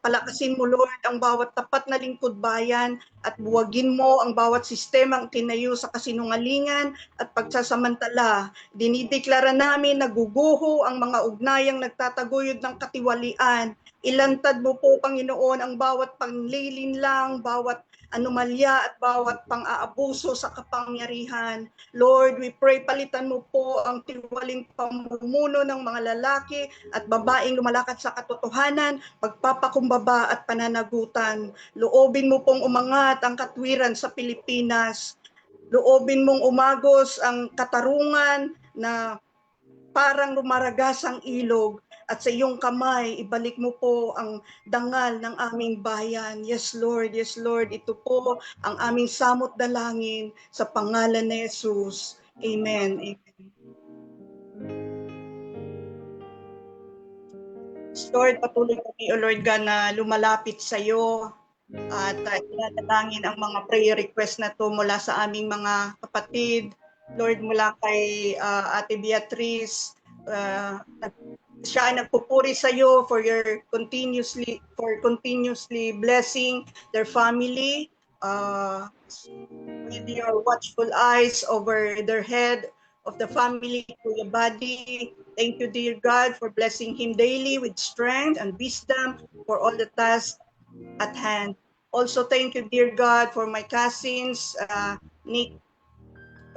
palakasin mo Lord ang bawat tapat na lingkod bayan at buwagin mo ang bawat sistemang tinayo sa kasinungalingan at pagsasamantala. Dinideklara namin na guguho ang mga ugnayang nagtataguyod ng katiwalian. Ilantad mo po, Panginoon, ang bawat panglilinlang, bawat anomalya at bawat pang-aabuso sa kapangyarihan. Lord, we pray, palitan mo po ang tiwaling pamumuno ng mga lalaki at babaeng lumalakad sa katotohanan, pagpapakumbaba at pananagutan. Loobin mo pong umangat ang katwiran sa Pilipinas. Loobin mong umagos ang katarungan na parang lumaragas ang ilog at sa iyong kamay, ibalik mo po ang dangal ng aming bayan. Yes, Lord. Yes, Lord. Ito po ang aming samot dalangin sa pangalan ni Jesus. Amen. Amen. Lord, patuloy kami, O Lord God, na lumalapit sa iyo at inadalangin ang mga prayer request na to mula sa aming mga kapatid. Lord, mula kay Ate Beatrice, siya ay nagpupuri sa iyo for continuously blessing their family with your watchful eyes over their head of the family to your body. Thank you, dear God, for blessing him daily with strength and wisdom for all the tasks at hand. Also, thank you, dear God, for my cousins, Nick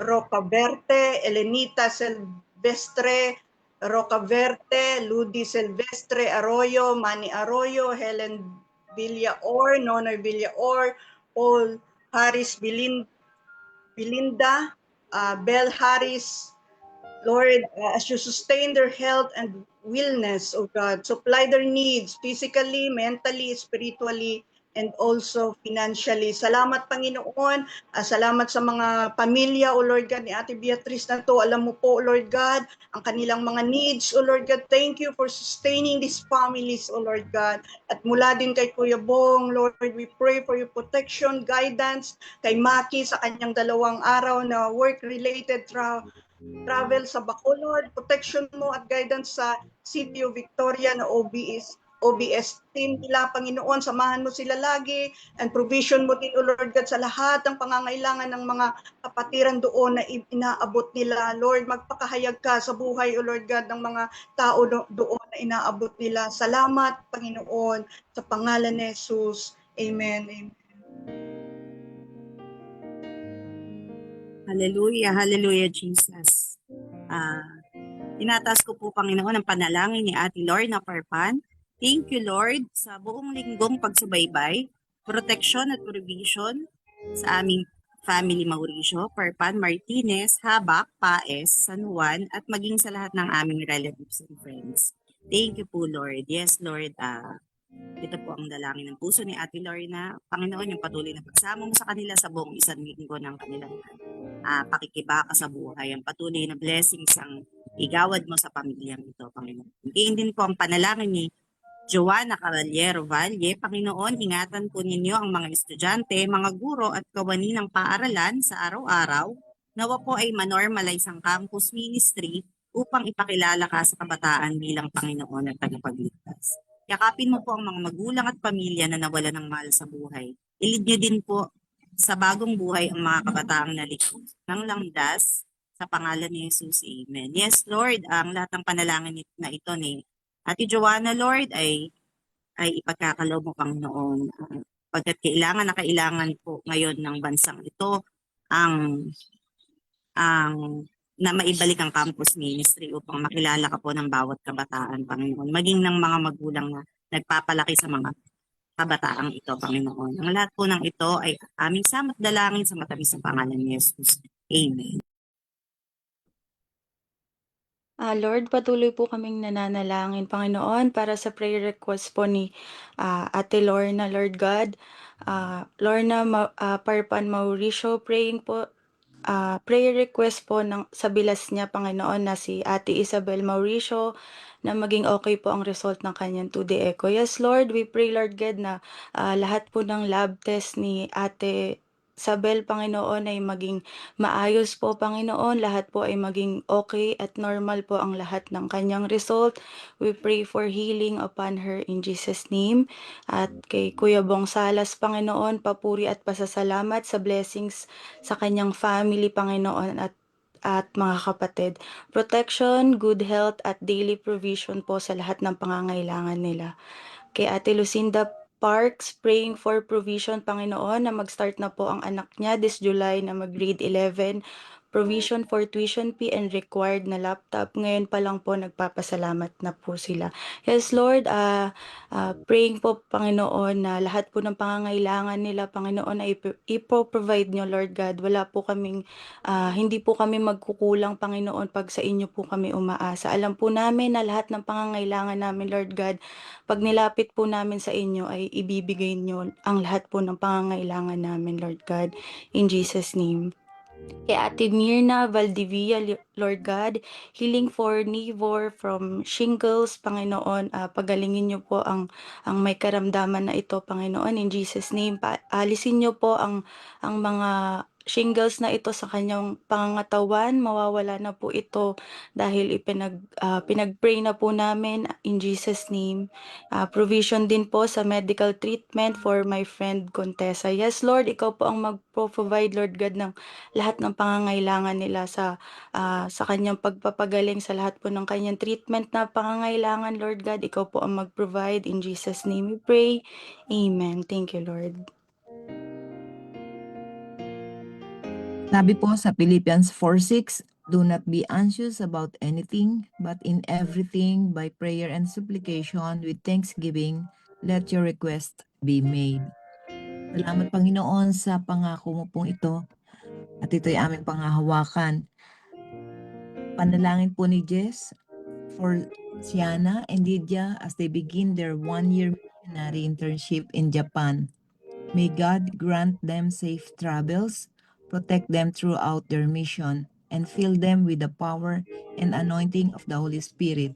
Rocaverte, Elenita Silvestre Rocaverte, Ludi Silvestre Arroyo, Manny Arroyo, Helen Villaor, Nonoy Villaor, Paul Harris Belinda, Bell Harris. Lord, as you sustain their health and wellness, oh God, supply their needs physically, mentally, spiritually, and also financially. Salamat, Panginoon. Salamat sa mga pamilya, O Lord God, ni Ate Beatrice na to. Alam mo po, O Lord God, ang kanilang mga needs, O Lord God. Thank you for sustaining these families, O Lord God. At mula din kay Kuya Bong, Lord, we pray for your protection, guidance, kay Maki sa kanyang 2 araw na work-related travel sa Bacolod, protection mo at guidance sa City of Victoria na OBS team nila, Panginoon, samahan mo sila lagi and provision mo din, O Lord God, sa lahat ng pangangailangan ng mga kapatiran doon na inaabot nila. Lord, magpakahayag ka sa buhay, O Lord God, ng mga tao doon na inaabot nila. Salamat, Panginoon, sa pangalan ni Jesus. Amen. Amen. Hallelujah, hallelujah, Jesus. Tinataas ko po, Panginoon, ang panalangin ni Ate Lorna Parpan. Thank you, Lord, sa buong linggong pagsubaybay, protection at provision sa aming family Mauricio, Parpan, Martinez, Habak, Paes, San Juan, at maging sa lahat ng aming relatives and friends. Thank you po, Lord. Yes, Lord, ito po ang dalangin ng puso ni Ate Lorna. Panginoon, yung patuloy na pagsama mo sa kanila sa buong isang linggo ng kanilang pakikibaka sa buhay. Ang patuloy na blessings ang igawad mo sa pamilyang ito, Panginoon. Iyon din po ang panalangin ni Joanna Caballero Valle. Panginoon, ingatan po ninyo ang mga estudyante, mga guro at kawani ng paaralan sa araw-araw. Nawa po ay manormalize ang campus ministry upang ipakilala ka sa kabataan bilang Panginoon at tagapagligtas. Yakapin mo po ang mga magulang at pamilya na nawala ng mahal sa buhay. Ilid nyo din po sa bagong buhay ang mga kabataang nalikod ng landas sa pangalan ni Jesus. Amen. Yes, Lord, ang lahat ng panalangin na ito ni Ate Joanna, Lord, ay ipagkakaloob mo, Panginoon. Pagkat kailangan na kailangan po ngayon ng bansang ito ang na maibalik ang campus ministry upang makilala ka po ng bawat kabataan, Panginoon. Maging ng mga magulang na nagpapalaki sa mga kabataang ito, Panginoon. Ang lahat po ng ito ay aming samot dalangin sa matamis na pangalan ni Jesus. Amen. Lord, patuloy po kaming nananalangin, Panginoon, para sa prayer request po ni Ate Lorna, Lord God. Lorna Parpan Mauricio, praying po, prayer request po sa bilas niya, Panginoon, na si Ate Isabel Mauricio, na maging okay po ang result ng kanyang 2D echo. Yes, Lord, we pray, Lord God, na lahat po ng lab test ni Ate Sabel, Panginoon, ay maging maayos po, Panginoon. Lahat po ay maging okay at normal po ang lahat ng kanyang result. We pray for healing upon her in Jesus' name. At kay Kuya Bong Salas, Panginoon, papuri at pasasalamat sa blessings sa kanyang family, Panginoon, at mga kapatid. Protection, good health, at daily provision po sa lahat ng pangangailangan nila. Kay Ate Lucinda Parks, praying for provision, Panginoon, na mag-start na po ang anak niya this July na mag-grade 11. Provision for tuition fee and required na laptop. Ngayon pa lang po nagpapasalamat na po sila. Yes, Lord, praying po, Panginoon, na lahat po ng pangangailangan nila, Panginoon, ay ipo-provide nyo, Lord God. Hindi po kami magkukulang, Panginoon, pag sa inyo po kami umaasa. Alam po namin na lahat ng pangangailangan namin, Lord God, pag nilapit po namin sa inyo ay ibibigay nyo ang lahat po ng pangangailangan namin, Lord God. In Jesus' name. Kay Ate Mirna Valdivia, Lord God, healing for Nivor from shingles, Panginoon, pagalingin niyo po ang may karamdaman na ito, Panginoon, in Jesus' name. Alisin niyo po ang mga shingles na ito sa kanyang pangangatawan, mawawala na po ito dahil pinag-pray na po namin in Jesus' name. Provision din po sa medical treatment for my friend Contessa. Yes, Lord, ikaw po ang mag-provide, Lord God, ng lahat ng pangangailangan nila sa kanyang pagpapagaling, sa lahat po ng kanyang treatment na pangangailangan, Lord God. Ikaw po ang mag-provide. In Jesus' name we pray. Amen. Thank you, Lord. Sabi po sa Philippians 4:6, do not be anxious about anything, but in everything by prayer and supplication with thanksgiving, let your request be made. Salamat, Panginoon, sa pangako mo pong ito. At ito'y aming panghahawakan. Panalangin po ni Jess for Siana and Lydia as they begin their one-year missionary internship in Japan. May God grant them safe travels, protect them throughout their mission, and fill them with the power and anointing of the Holy Spirit.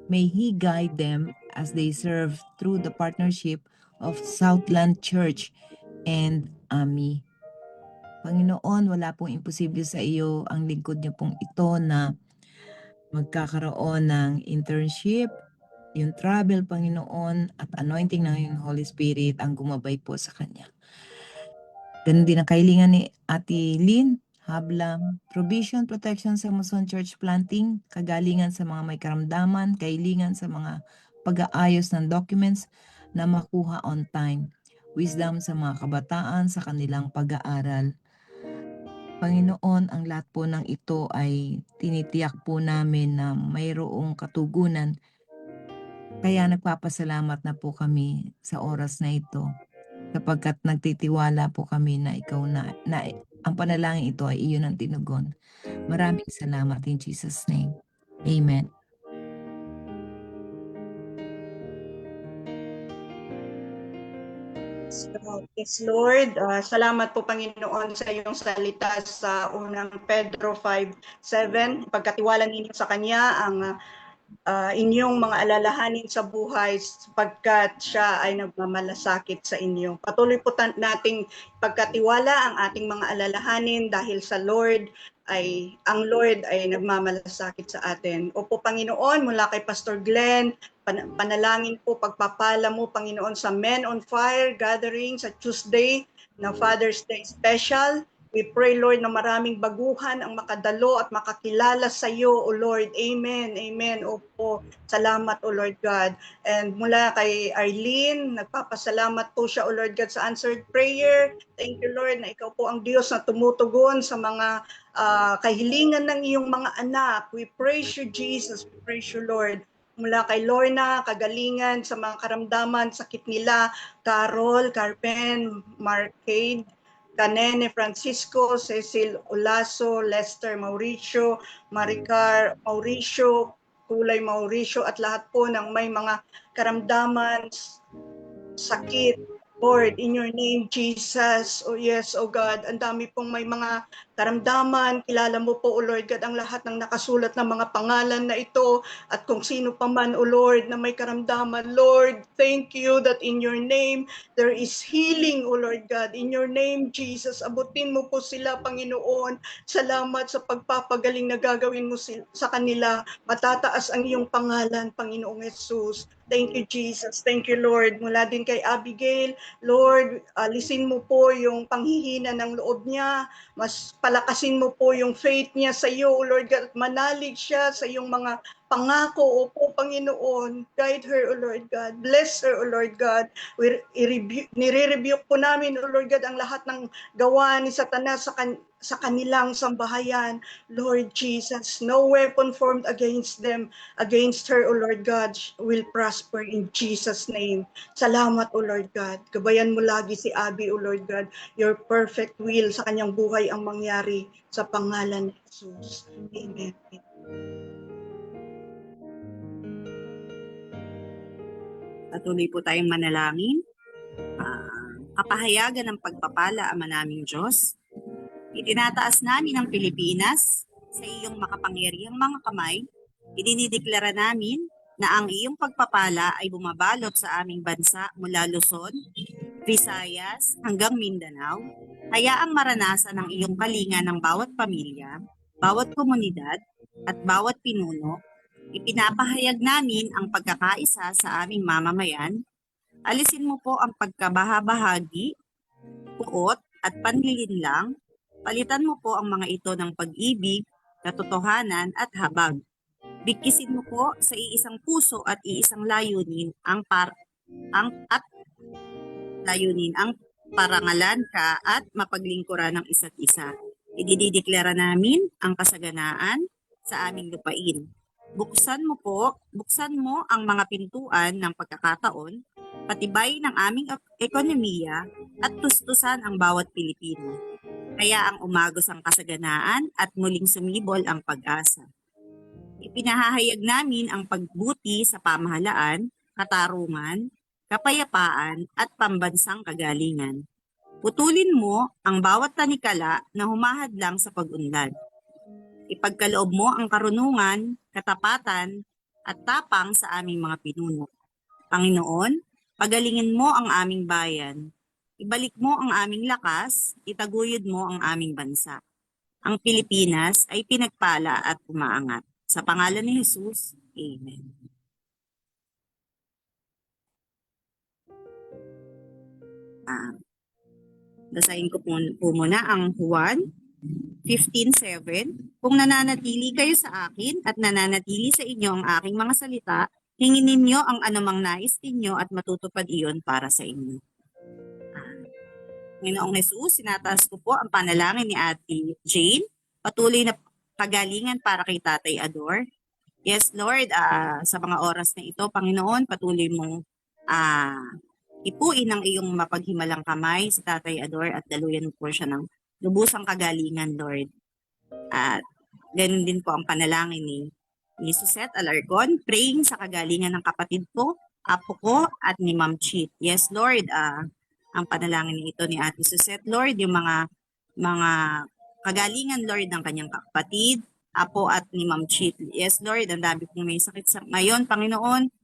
May He guide them as they serve through the partnership of Southland Church and AMI. Panginoon, wala pong imposible sa iyo. Ang lingkod niyo pong ito na magkakaroon ng internship, yung travel, Panginoon, at anointing ng iyong Holy Spirit ang gumabay po sa kanya. Ganun din ang kahilingan ni Ate Lynn, hablang provision, protection sa Muson Church planting, kagalingan sa mga may karamdaman, kahilingan sa mga pag-aayos ng documents na makuha on time, wisdom sa mga kabataan sa kanilang pag-aaral. Panginoon, ang lahat po ng ito ay tinitiyak po namin na mayroong katugunan. Kaya nagpapasalamat na po kami sa oras na ito. Kapagkat nagtitiwala po kami na ikaw na ang panalangin ito ay iyon ang tinugon. Maraming salamat in Jesus' name. Amen. Yes, Lord. Salamat po, Panginoon, sa iyong salita sa unang Pedro 5:7. Pagkatiwala ninyo sa Kanya ang inyong mga alalahanin sa buhay sapagkat siya ay nagmamalasakit sa inyo. Patuloy po nating pagkatiwala ang ating mga alalahanin dahil sa ang Lord ay nagmamalasakit sa atin. Opo, Panginoon, mula kay Pastor Glenn, panalangin po, pagpapala mo, Panginoon, sa Men on Fire gathering sa Tuesday na Father's Day special. We pray, Lord, na maraming baguhan ang makadalo at makakilala sa iyo, O Lord. Amen. Amen. Opo. Salamat, O Lord God. And mula kay Arlene, nagpapasalamat po siya, O Lord God, sa answered prayer. Thank you, Lord, na ikaw po ang Diyos na tumutugon sa mga kahilingan ng iyong mga anak. We praise you, Jesus. We praise you, Lord. Mula kay Lorna, kagalingan sa mga karamdaman, sakit nila, Carol, Carpen, Marcade, Canene Francisco, Cecil Olaso, Lester Mauricio, Maricar Mauricio, Kulay Mauricio, at lahat po ng may mga karamdaman, sakit. Lord, in your name, Jesus, oh yes, oh God, ang dami pong may mga karamdaman. Kilala mo po, O Lord God, ang lahat ng nakasulat ng mga pangalan na ito at kung sino pa man, O Lord, na may karamdaman. Lord, thank you that in your name there is healing, O Lord God. In your name, Jesus, abutin mo po sila, Panginoon. Salamat sa pagpapagaling na gagawin mo sa kanila. Matataas ang iyong pangalan, Panginoong Jesus. Thank you, Jesus. Thank you, Lord. Mula din kay Abigail, Lord, alisin mo po yung panghihina ng loob niya. Mas palakasin mo po yung faith niya sa iyo, O Lord God. At manalig siya sa iyong mga pangako. Opo, Panginoon. Guide her, O Lord God. Bless her, O Lord God. Nire-rebuke po namin, O Lord God, ang lahat ng gawa ni Satanas sa kanilang sambahayan. Lord Jesus, no weapon formed against them, against her, O Lord God, will prosper in Jesus' name. Salamat, O Lord God. Gabayan mo lagi si Abby, O Lord God. Your perfect will sa kanyang buhay ang mangyari sa pangalan ni Jesus. Amen. Patuloy po tayong manalangin. Kapahayagan ng pagpapala, Ama naming Diyos. Itinataas namin ang Pilipinas sa iyong makapangyarihang mga kamay. Idinideklara namin na ang iyong pagpapala ay bumabalot sa aming bansa mula Luzon, Visayas hanggang Mindanao. Hayaang maranasan ang iyong kalinga ng bawat pamilya, bawat komunidad at bawat pinuno. Ipinapahayag namin ang pagkakaisa sa aming mamamayan. Alisin mo po ang pagkabahabahagi, puot at panlilinlang. Palitan mo po ang mga ito ng pag-ibig, katotohanan at habag. Bigkisin mo po sa iisang puso at iisang layunin ang parangalan ka at mapaglingkuran ng isa't isa. Idideklara namin ang kasaganaan sa aming lupain. Buksan mo ang mga pintuan ng pagkakataon, patibay ng aming ekonomiya at tustusan ang bawat Pilipino. Kaya ang umagos ang kasaganaan at muling sumibol ang pag-asa. Ipinahahayag namin ang pagbuti sa pamahalaan, katarungan, kapayapaan at pambansang kagalingan. Putulin mo ang bawat tanikala na humahadlang sa pag-unlad. Ipagkaloob mo ang karunungan, katapatan at tapang sa aming mga pinuno. Panginoon, pagalingin mo ang aming bayan. Ibalik mo ang aming lakas, itaguyod mo ang aming bansa. Ang Pilipinas ay pinagpala at umaangat. Sa pangalan ni Jesus, Amen. Basahin ko po muna ang Juan 15:7. Kung nananatili kayo sa akin at nananatili sa inyo ang aking mga salita, hingin ninyo ang anumang nais ninyo at matutupad iyon para sa inyo. Ngayong Jesus, sinataas ko po ang panalangin ni Ate Jane. Patuloy na pagalingan para kay Tatay Ador. Yes, Lord, sa mga oras na ito, Panginoon, patuloy mong ipuin ang iyong mapaghimalang kamay sa Tatay Ador at daluyan po siya ng lubusang kagalingan, Lord. At ganun din po ang panalangin ni Suzette Alarcon, praying sa kagalingan ng kapatid ko, apo ko, at ni Ma'am Chit. Yes, Lord, ang panalangin ito ni Ate Suzette, Lord, yung mga kagalingan, Lord, ng kanyang kapatid, apo at ni Ma'am Chit. Yes, Lord, ang dami pong may sakit ngayon, Panginoon.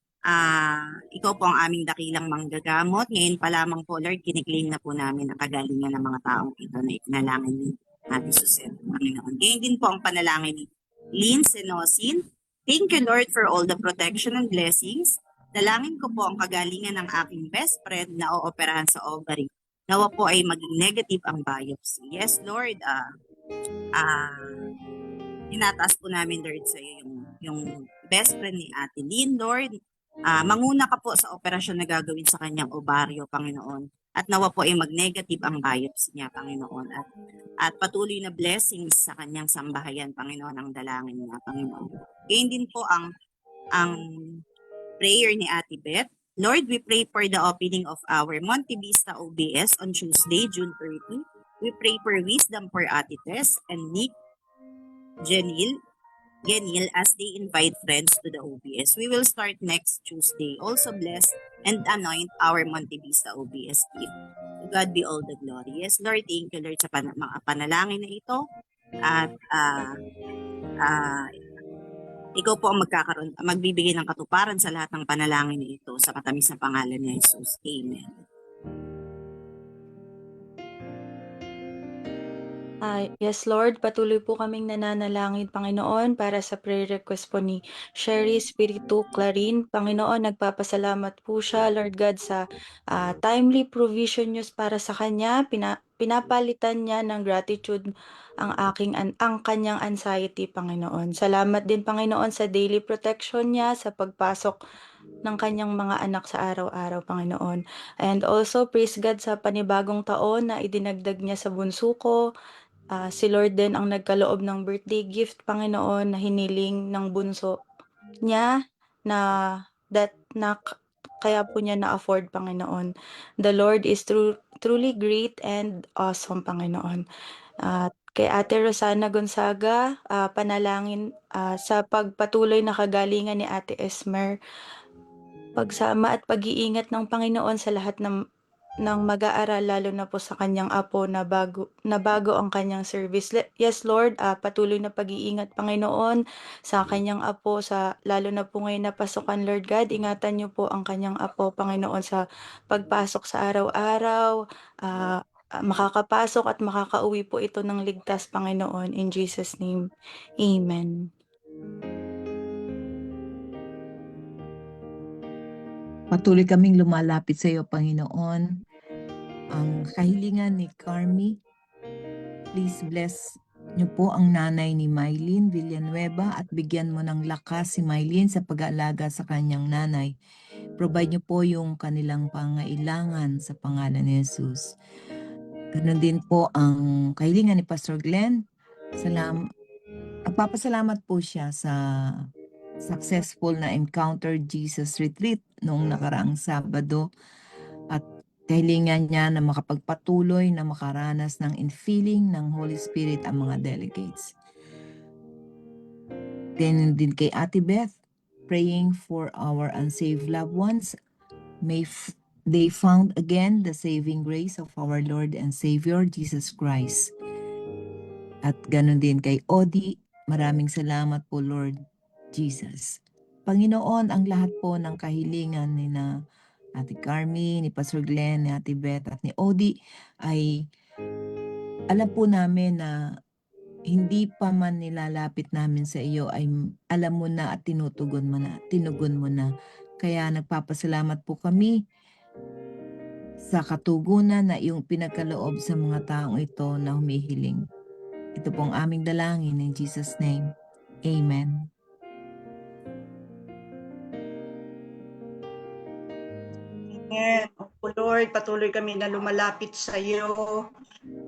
Ikaw po ang aming dakilang manggagamot. Ngayon pa lamang po, Lord, kiniklaim na po namin ang kagalingan ng mga taong ito na itinalangin ni Ate Suzette, Panginoon. Ngayon din po ang panalangin ni Lynn Senosin. Thank you, Lord, for all the protection and blessings. Dalangin ko po ang kagalingan ng aking best friend na ooperahan sa ovary. Nawa po ay maging negative ang biopsy. Yes, Lord, tinataas po namin, Lord, sa iyo yung best friend ni Ate Lynn, Lord. Manguna ka po sa operasyon na gagawin sa kanyang ovaryo, Panginoon. At nawa po ay mag-negative ang biopsy niya, Panginoon. At patuloy na blessings sa kanyang sambahayan, Panginoon, ang dalangin niya, Panginoon. Ganyan din po ang prayer ni Ate Beth. Lord, we pray for the opening of our Monte Vista OBS on Tuesday, June 30. We pray for wisdom for Ate Tess and Nick, Janil, Genil as they invite friends to the OBS. We will start next Tuesday. Also bless and anoint our Monte Vista OBS team. To God be all the glory. Yes, Lord, thank you, Lord, sa mga panalangin na ito. At ah, ikaw po ang magbibigay ng katuparan sa lahat ng panalangin na ito sa matamis na pangalan ni Jesus. Amen. Yes, Lord, patuloy po kaming nananalangin, Panginoon, para sa prayer request po ni Sherry Spiritu Clarin. Panginoon, nagpapasalamat po siya, Lord God, sa timely provision news para sa kanya. Pinapalitan niya ng gratitude ang kanyang anxiety, Panginoon. Salamat din, Panginoon, sa daily protection niya, sa pagpasok ng kanyang mga anak sa araw-araw, Panginoon. And also, praise God sa panibagong taon na idinagdag niya sa bunso ko. Si Lord din ang nagkaloob ng birthday gift, Panginoon, na hiniling ng bunso niya na kaya po niya na-afford, Panginoon. The Lord is truly great and awesome, Panginoon. At kay Ate Rosana Gonzaga, panalangin sa pagpatuloy na kagalingan ni Ate Esmer, pagsama at pag-iingat ng Panginoon sa lahat ng mag-aaral, lalo na po sa kanyang apo na bago ang kanyang service. Yes, Lord, patuloy na pag-iingat, Panginoon, sa kanyang apo, lalo na po ngayon na pasukan, Lord God. Ingatan niyo po ang kanyang apo, Panginoon, sa pagpasok sa araw-araw. Makakapasok at makakauwi po ito ng ligtas, Panginoon. In Jesus' name, Amen. Patuloy kaming lumalapit sa iyo, Panginoon. Ang kahilingan ni Carmi, please bless niyo po ang nanay ni Mylene Villanueva at bigyan mo ng lakas si Mylene sa pag-aalaga sa kanyang nanay. Provide niyo po yung kanilang pangailangan sa pangalan ni Jesus. Ganon din po ang kahilingan ni Pastor Glenn. Nagpapasalamat po siya sa successful na Encounter Jesus Retreat noong nakaraang Sabado at kahilingan niya na makapagpatuloy na makaranas ng infilling ng Holy Spirit ang mga delegates. Ganun din kay Ate Beth, praying for our unsaved loved ones. May they found again the saving grace of our Lord and Savior Jesus Christ. At ganun din kay Odi, maraming salamat po, Lord Jesus. Panginoon, ang lahat po ng kahilingan ni na Ate Carmi, ni Pastor Glenn, ni Ate Beth at ni Odi ay alam po namin na hindi pa man nilalapit namin sa iyo ay alam mo na at tinugon mo na. Kaya nagpapasalamat po kami sa katugunan na iyong pinagkaloob sa mga taong ito na humihiling. Ito pong aming dalangin in Jesus' name. Amen. Amen. O Lord, patuloy kami na lumalapit sa iyo.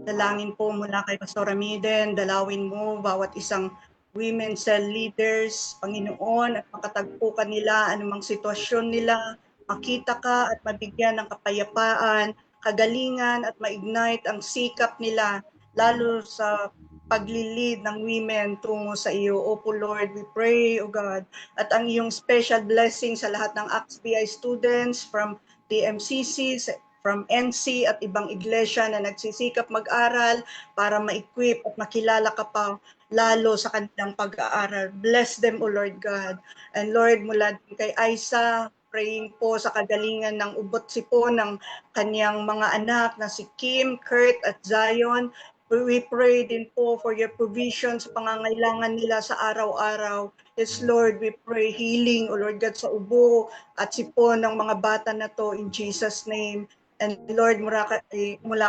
Dalangin po mula kay Pastor Amiden, dalawin mo bawat isang women cell leaders, Panginoon, at makatagpo kanila anumang sitwasyon nila, makita ka at mabigyan ng kapayapaan, kagalingan at ma-ignite ang sikap nila, lalo sa paglilid ng women tungo sa iyo. Opo Lord, we pray, O God, at ang iyong special blessing sa lahat ng AXBI students from TMCC, from NC at ibang iglesia na nagsisikap mag-aral para ma-equip at makilala ka pa lalo sa kanilang pag-aaral. Bless them, O Lord God. And Lord, mula din kay Aisa, praying po sa kagalingan ng ubot sipon ng kanyang mga anak na si Kim, Kurt at Zion. We pray din po for your provision sa pangangailangan nila sa araw-araw. Yes, Lord, we pray healing, O Lord God, sa ubo at sipon ng mga bata na to in Jesus' name. And Lord, mula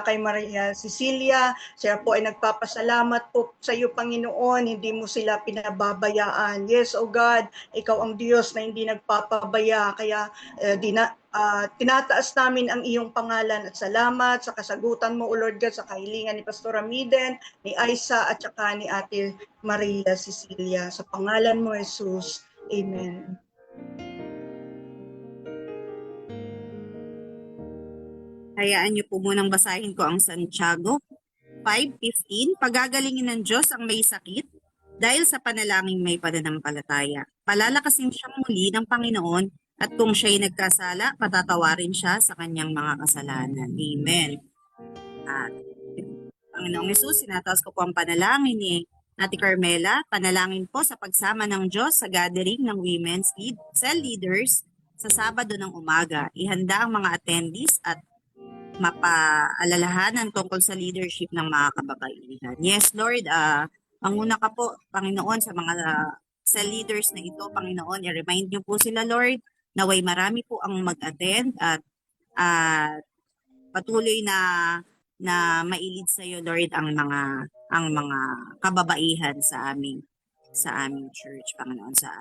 kay Maria Cecilia, siya po ay nagpapasalamat po sa iyo, Panginoon, hindi mo sila pinababayaan. Yes, O God, ikaw ang Diyos na hindi nagpapabaya, kaya tinataas namin ang iyong pangalan at salamat sa kasagutan mo, O Lord God, sa kahilingan ni Pastor Amiden, ni Aisa at saka ni Ate Maria Cecilia. Sa pangalan mo, Jesus. Amen. Hayaan niyo po munang basahin ko ang Santiago 5:15. Pagagalingin ng Diyos ang may sakit Dahil sa panalangin may pananampalataya, palalakasin siyang muli ng Panginoon at kung siya'y nagkasala, patatawarin siya sa kanyang mga kasalanan. Amen. At Panginoong Yesus, sinataas ko po ang panalangin ni Ate Carmela. Panalangin po sa pagsama ng Diyos sa gathering ng Women's Cell Leaders sa Sabado ng umaga. Ihanda ang mga attendees at mapaalalahanan tungkol sa leadership ng mga kababaihan. Yes, Lord, manguna ka po, Panginoon, sa mga cell leaders na ito, Panginoon, i-remind niyo po sila, Lord, naway marami po ang mag-attend at patuloy na mailid sa iyo, Lord, ang mga kababaihan sa aming church, Panginoon, sa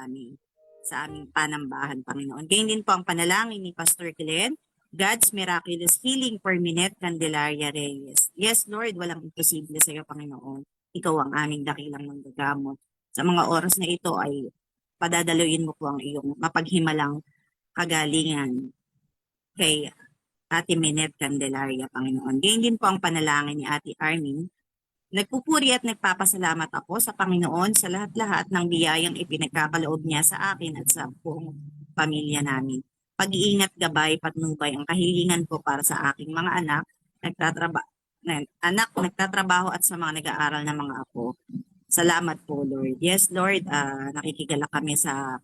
aming panambahan, Panginoon. Ganyan din po ang panalangin ni Pastor Glenn, God's miraculous healing for Minette Candelaria Reyes. Yes, Lord, walang imposible sa iyo, Panginoon. Ikaw ang aming dakilang manggagamot. Sa mga oras na ito ay padadaluin mo po ang iyong mapaghimalang kagalingan kay Ate Minette Candelaria, Panginoon. Ganyan din po ang panalangin ni Ate Armin. Nagpupuri at nagpapasalamat ako sa Panginoon sa lahat-lahat ng biyayang ipinagkakaloob niya sa akin at sa buong pamilya namin. Pag-iingat, gabay, patnubay ang kahilingan ko para sa aking mga anak, nagtatrabaho at sa mga nag-aaral na mga apo. Salamat po, Lord. Yes, Lord, nakikigalak kami sa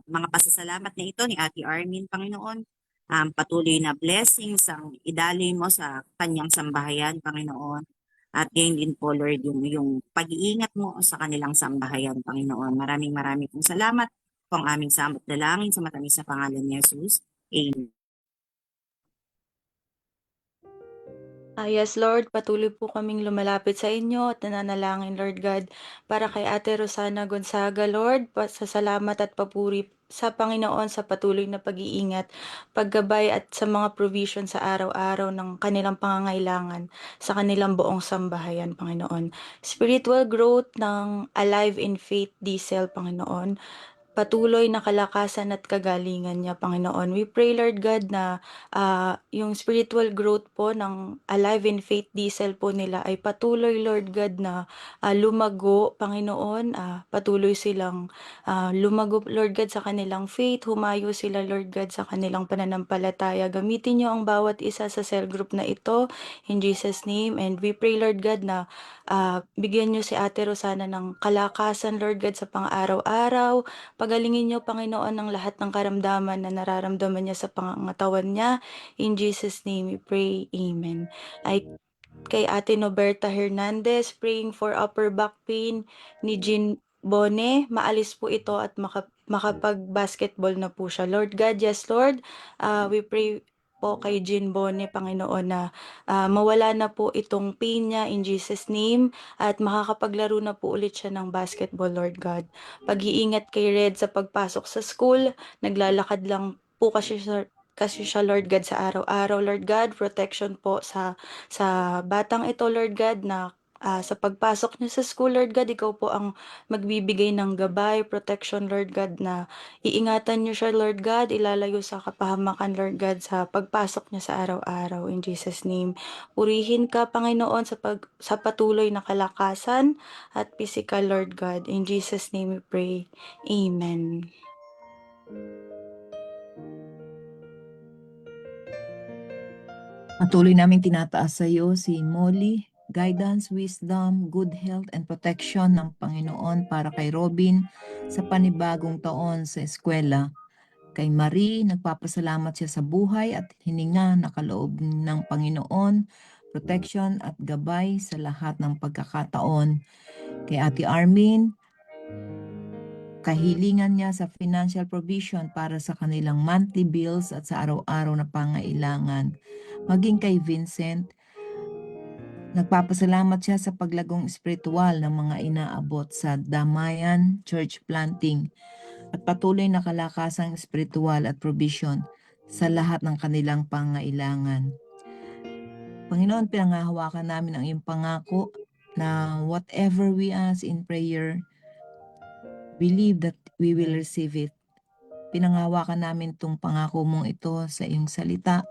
mga pasasalamat na ito ni Ate Armin, Panginoon. Patuloy na blessings ang idaloy mo sa kanyang sambahayan, Panginoon. At gayon din po, Lord, yung pag-iingat mo sa kanilang sambahayan, Panginoon. Maraming pong salamat po ang aming samot dalangin sa matamis na pangalan ni Jesus. Amen. Yes, Lord, patuloy po kaming lumalapit sa inyo at nananalangin, Lord God, para kay Ate Rosana Gonzaga, Lord, sa salamat at papuri sa Panginoon sa patuloy na pag-iingat, paggabay at sa mga provision sa araw-araw ng kanilang pangangailangan sa kanilang buong sambahayan, Panginoon. Spiritual growth ng Alive in Faith Diesel, Panginoon. Patuloy na kalakasan at kagalingan niya, Panginoon. We pray, Lord God, na yung spiritual growth po ng Alive in Faith Diesel po nila ay patuloy, Lord God, na lumago, Panginoon. Patuloy silang lumago, Lord God, sa kanilang faith. Humayo sila, Lord God, sa kanilang pananampalataya. Gamitin niyo ang bawat isa sa cell group na ito in Jesus' name. And we pray, Lord God, na bigyan niyo si Ate Rosana ng kalakasan, Lord God, sa pang-araw-araw. Pagalingin niyo, Panginoon, ang lahat ng karamdaman na nararamdaman niya sa pangangatawan niya. In Jesus' name we pray. Amen. Ay kay Ate Noberta Hernandez, praying for upper back pain ni Jean Bone. Maalis po ito at makapag-basketball na po siya. Lord God, yes Lord, we pray po kay Jean Bone, Panginoon, na mawala na po itong pain niya in Jesus' name at makakapaglaro na po ulit siya ng basketball, Lord God. Pag-iingat kay Red sa pagpasok sa school, naglalakad lang po kasi siya, Lord God, sa araw-araw, Lord God. Protection po sa batang ito, Lord God, na sa pagpasok niya sa school, Lord God, ikaw po ang magbibigay ng gabay, protection, Lord God, na iingatan niyo siya, Lord God, ilalayo sa kapahamakan, Lord God, sa pagpasok niya sa araw-araw. In Jesus' name, purihin ka, Panginoon, sa patuloy na kalakasan at physical, Lord God. In Jesus' name we pray. Amen. Patuloy namin tinataas sa iyo si Molly, guidance, wisdom, good health, and protection ng Panginoon para kay Robin sa panibagong taon sa eskwela. Kay Marie, nagpapasalamat siya sa buhay at hininga na kaloob ng Panginoon, protection at gabay sa lahat ng pagkakataon. Kay Ate Armin, kahilingan niya sa financial provision para sa kanilang monthly bills at sa araw-araw na pangailangan. Maging kay Vincent, nagpapasalamat siya sa paglagong espiritual ng mga inaabot sa Damayan Church Planting at patuloy na kalakasang espiritual at provision sa lahat ng kanilang pangailangan. Panginoon, pinangahawakan namin ang iyong pangako na whatever we ask in prayer, believe that we will receive it. Pinangahawakan namin itong pangako mong ito sa iyong salita.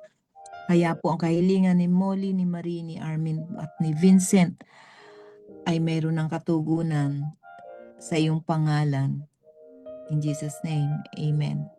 Kaya po ang kahilingan ni Molly, ni Marie, ni Armin at ni Vincent ay mayroon ng katugunan sa iyong pangalan. In Jesus' name, Amen.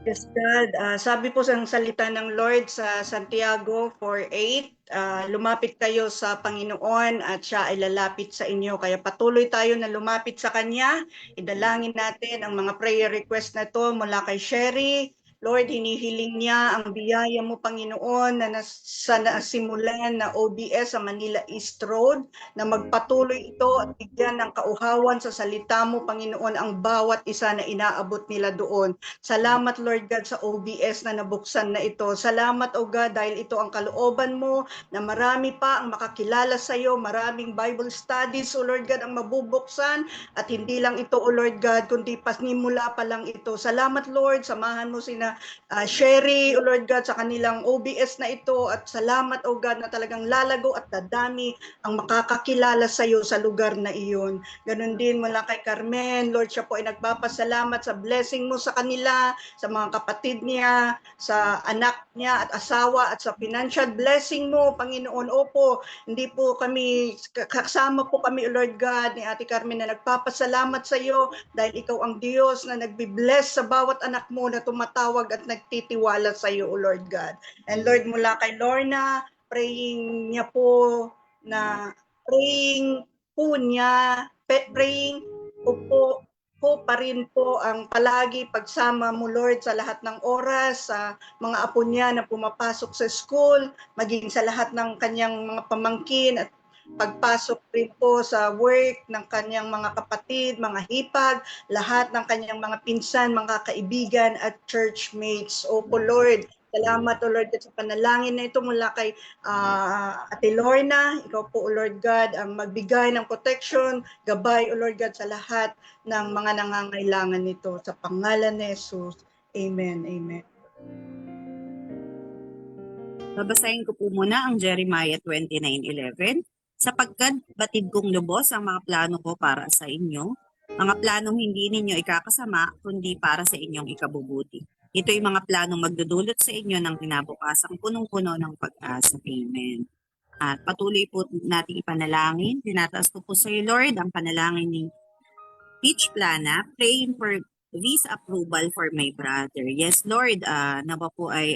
Yes, God. Sabi po sa salita ng Lord sa Santiago 4:8, lumapit kayo sa Panginoon at siya ay lalapit sa inyo. Kaya patuloy tayo na lumapit sa Kanya. Idalangin natin ang mga prayer request na to mula kay Sherry. Lord, hinihiling niya ang biyaya mo, Panginoon, na sa nasimulan na OBS sa Manila East Road, na magpatuloy ito at bigyan ng kauhawan sa salita mo, Panginoon, ang bawat isa na inaabot nila doon. Salamat, Lord God, sa OBS na nabuksan na ito. Salamat, O God, dahil ito ang kalooban mo na marami pa ang makakilala sa iyo, maraming Bible studies, O Lord God, ang mabubuksan at hindi lang ito, O Lord God, kundi pasimula pa lang ito. Salamat, Lord, samahan mo sina Sherry, O Lord God, sa kanilang OBS na ito at salamat, O God, na talagang lalago at dadami ang makakakilala sa iyo sa lugar na iyon. Ganon din mula kay Carmen, Lord, siya po ay nagpapasalamat sa blessing mo sa kanila, sa mga kapatid niya, sa anak niya at asawa at sa financial blessing mo, Panginoon. Opo, hindi po kami, kasama po kami, O Lord God, ni Ate Carmen na nagpapasalamat sa iyo dahil ikaw ang Diyos na nagbibless sa bawat anak mo na tumatawag at nagtitiwala sa iyo, O Lord God. And Lord, mula kay Lorna, praying niya po na praying po niya, praying po pa rin po ang palagi pagsama mo, Lord, sa lahat ng oras, sa mga apo niya na pumapasok sa school, maging sa lahat ng kanyang mga pamangkin at pagpasok rin po sa work ng kanyang mga kapatid, mga hipag, lahat ng kanyang mga pinsan, mga kaibigan at churchmates. Opo, Lord, salamat, O Lord, sa panalangin na ito mula kay Ate Lorna. Ikaw po, O Lord God, ang magbigay ng protection, gabay, O Lord God, sa lahat ng mga nangangailangan nito. Sa pangalan ni Jesus. Amen. Amen. Babasahin ko po muna ang Jeremiah 29:11. Sapagkat batid kong lubos ang mga plano ko para sa inyo, mga planong hindi ninyo ikakasama, kundi para sa inyong ikabubuti. Ito'y mga planong magdudulot sa inyo ng kinabukasang punong-puno ng pag-asa. Amen. At patuloy po nating ipanalangin. Tinataas ko po sa iyo, Lord, ang panalangin ni Peach Plana, praying for visa approval for my brother. Yes, Lord, nawa po ay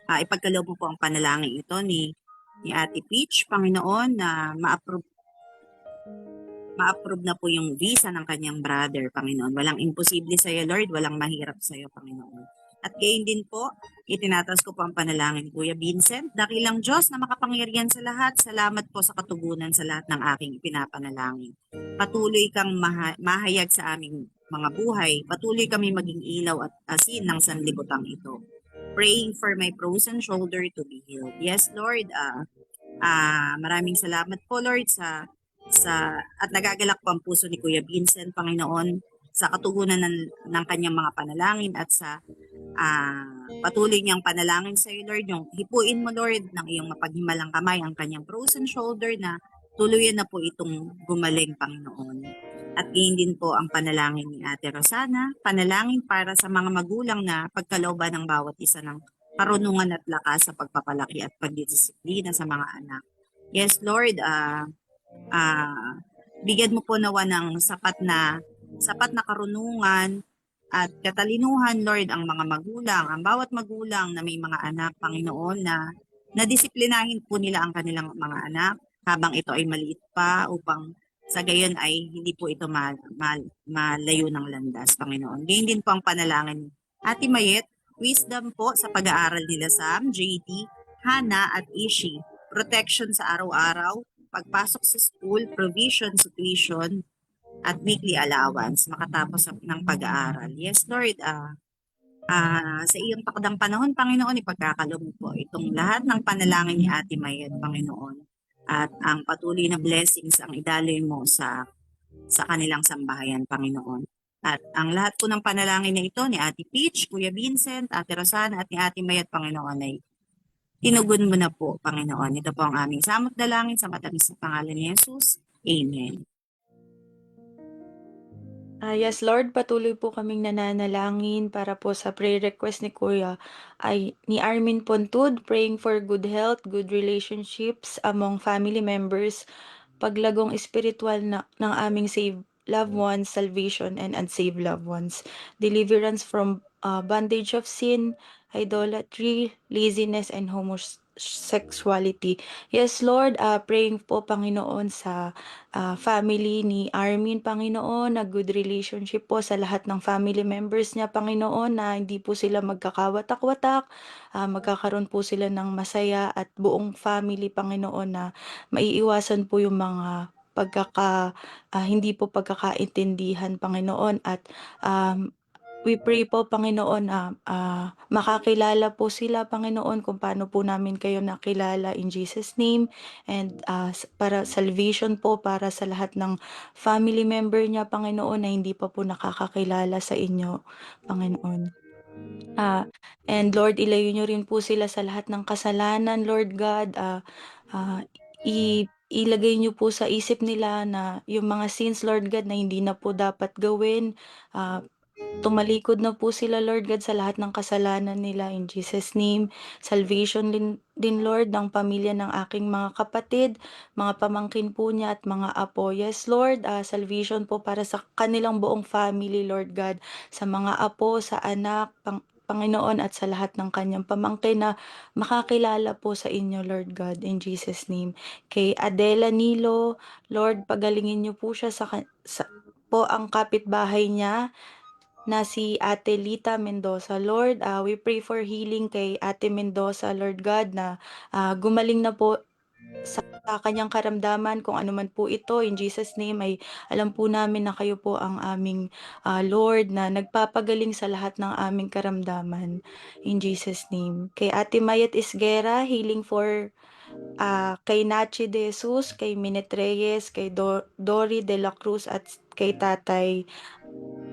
ipagkaloob mo po ang panalangin ito ni Ate Peach, Panginoon, na ma-approve na po yung visa ng kanyang brother, Panginoon. Walang imposible sa iyo, Lord. Walang mahirap sa iyo, Panginoon. At gayon din po, itinatas ko po ang panalangin ni Kuya Vincent. Dakilang Diyos na makapangyarihan sa lahat, salamat po sa katugunan sa lahat ng aking ipinapanalangin. Patuloy kang mahayag sa aming mga buhay. Patuloy kami maging ilaw at asin ng sanlibutan ito. Praying for my frozen shoulder to be healed. Yes, Lord. Maraming salamat po, Lord, sa at nagagalak po ang puso ni Kuya Vincent, Panginoon, sa katugunan ng kanyang mga panalangin at sa patuloy niyang panalangin sa iyo, Lord. Yung hipuin mo, Lord, ng iyong mapaghimalang kamay ang kanyang frozen shoulder na tuluyan na po itong gumaling, Panginoon. At gayon din po ang panalangin ni Ate Rosana, panalangin para sa mga magulang na pagkalooban ng bawat isa ng karunungan at lakas sa pagpapalaki at pagdisiplina sa mga anak. Yes, Lord, bigyan mo po nawa ng sapat na karunungan at katalinuhan, Lord, ang mga magulang, ang bawat magulang na may mga anak, Panginoon, na nadisiplinahin po nila ang kanilang mga anak habang ito ay maliit pa upang sa gayon ay hindi po ito malayo ng landas, Panginoon. Gayon din po ang panalangin. Ate Mayet, wisdom po sa pag-aaral nila Sam, JD, Hana at Ishi. Protection sa araw-araw, pagpasok sa school, provision sa tuition, at weekly allowance makatapos ng pag-aaral. Yes, Lord, sa iyong takdang panahon, Panginoon, ipagkakaloob mo po itong lahat ng panalangin ni Ate Mayet, Panginoon. At ang patuloy na blessings ang idaloy mo sa kanilang sambahayan, Panginoon. At ang lahat po ng panalangin na ito ni Ate Peach, Kuya Vincent, Ate Rosana at ni Ate Mayet, Panginoon, ay tinugon mo na po, Panginoon. Ito po ang aming samot dalangin sa matamis na pangalan ni Jesus. Amen. Yes, Lord, patuloy po kaming nananalangin para po sa prayer request ni Kuya ay ni Armin Pontud, praying for good health, good relationships among family members, paglagong espiritual ng aming saved loved ones, salvation and unsaved loved ones, deliverance from bondage of sin, idolatry, laziness, and homosexuality. Yes, Lord, praying po Panginoon sa family ni Armin, Panginoon, na good relationship po sa lahat ng family members niya, Panginoon, na hindi po sila magkakawatak-watak, magkakaroon po sila ng masaya at buong family, Panginoon, na maiiwasan po yung mga hindi po pagkakaintindihan, Panginoon, at we pray po, Panginoon, na makakilala po sila, Panginoon, kung paano po namin kayo nakilala in Jesus' name. And para salvation po para sa lahat ng family member niya, Panginoon, na hindi pa po nakakakilala sa inyo, Panginoon. And Lord, ilayo niyo rin po sila sa lahat ng kasalanan, Lord God. Ilagay niyo po sa isip nila na yung mga sins, Lord God, na hindi na po dapat gawin. Tumalikod na po sila, Lord God, sa lahat ng kasalanan nila in Jesus' name. Salvation din, Lord, ng pamilya ng aking mga kapatid, mga pamangkin po niya at mga apo. Yes, Lord, salvation po para sa kanilang buong family, Lord God, sa mga apo, sa anak, Panginoon, at sa lahat ng kanyang pamangkin na makakilala po sa inyo, Lord God, in Jesus' name. Kay Adela Nilo, Lord, pagalingin niyo po siya po ang kapitbahay niya na si Ate Lita Mendoza. Lord, we pray for healing kay Ate Mendoza, Lord God, na gumaling na po sa kanyang karamdaman, kung ano man po ito. In Jesus' name, ay alam po namin na kayo po ang aming Lord na nagpapagaling sa lahat ng aming karamdaman. In Jesus' name. Kay Ate Mayet Isguera, healing for kay Nachi De Jesus, kay Minet Reyes, kay Dory De La Cruz, at kay Tatay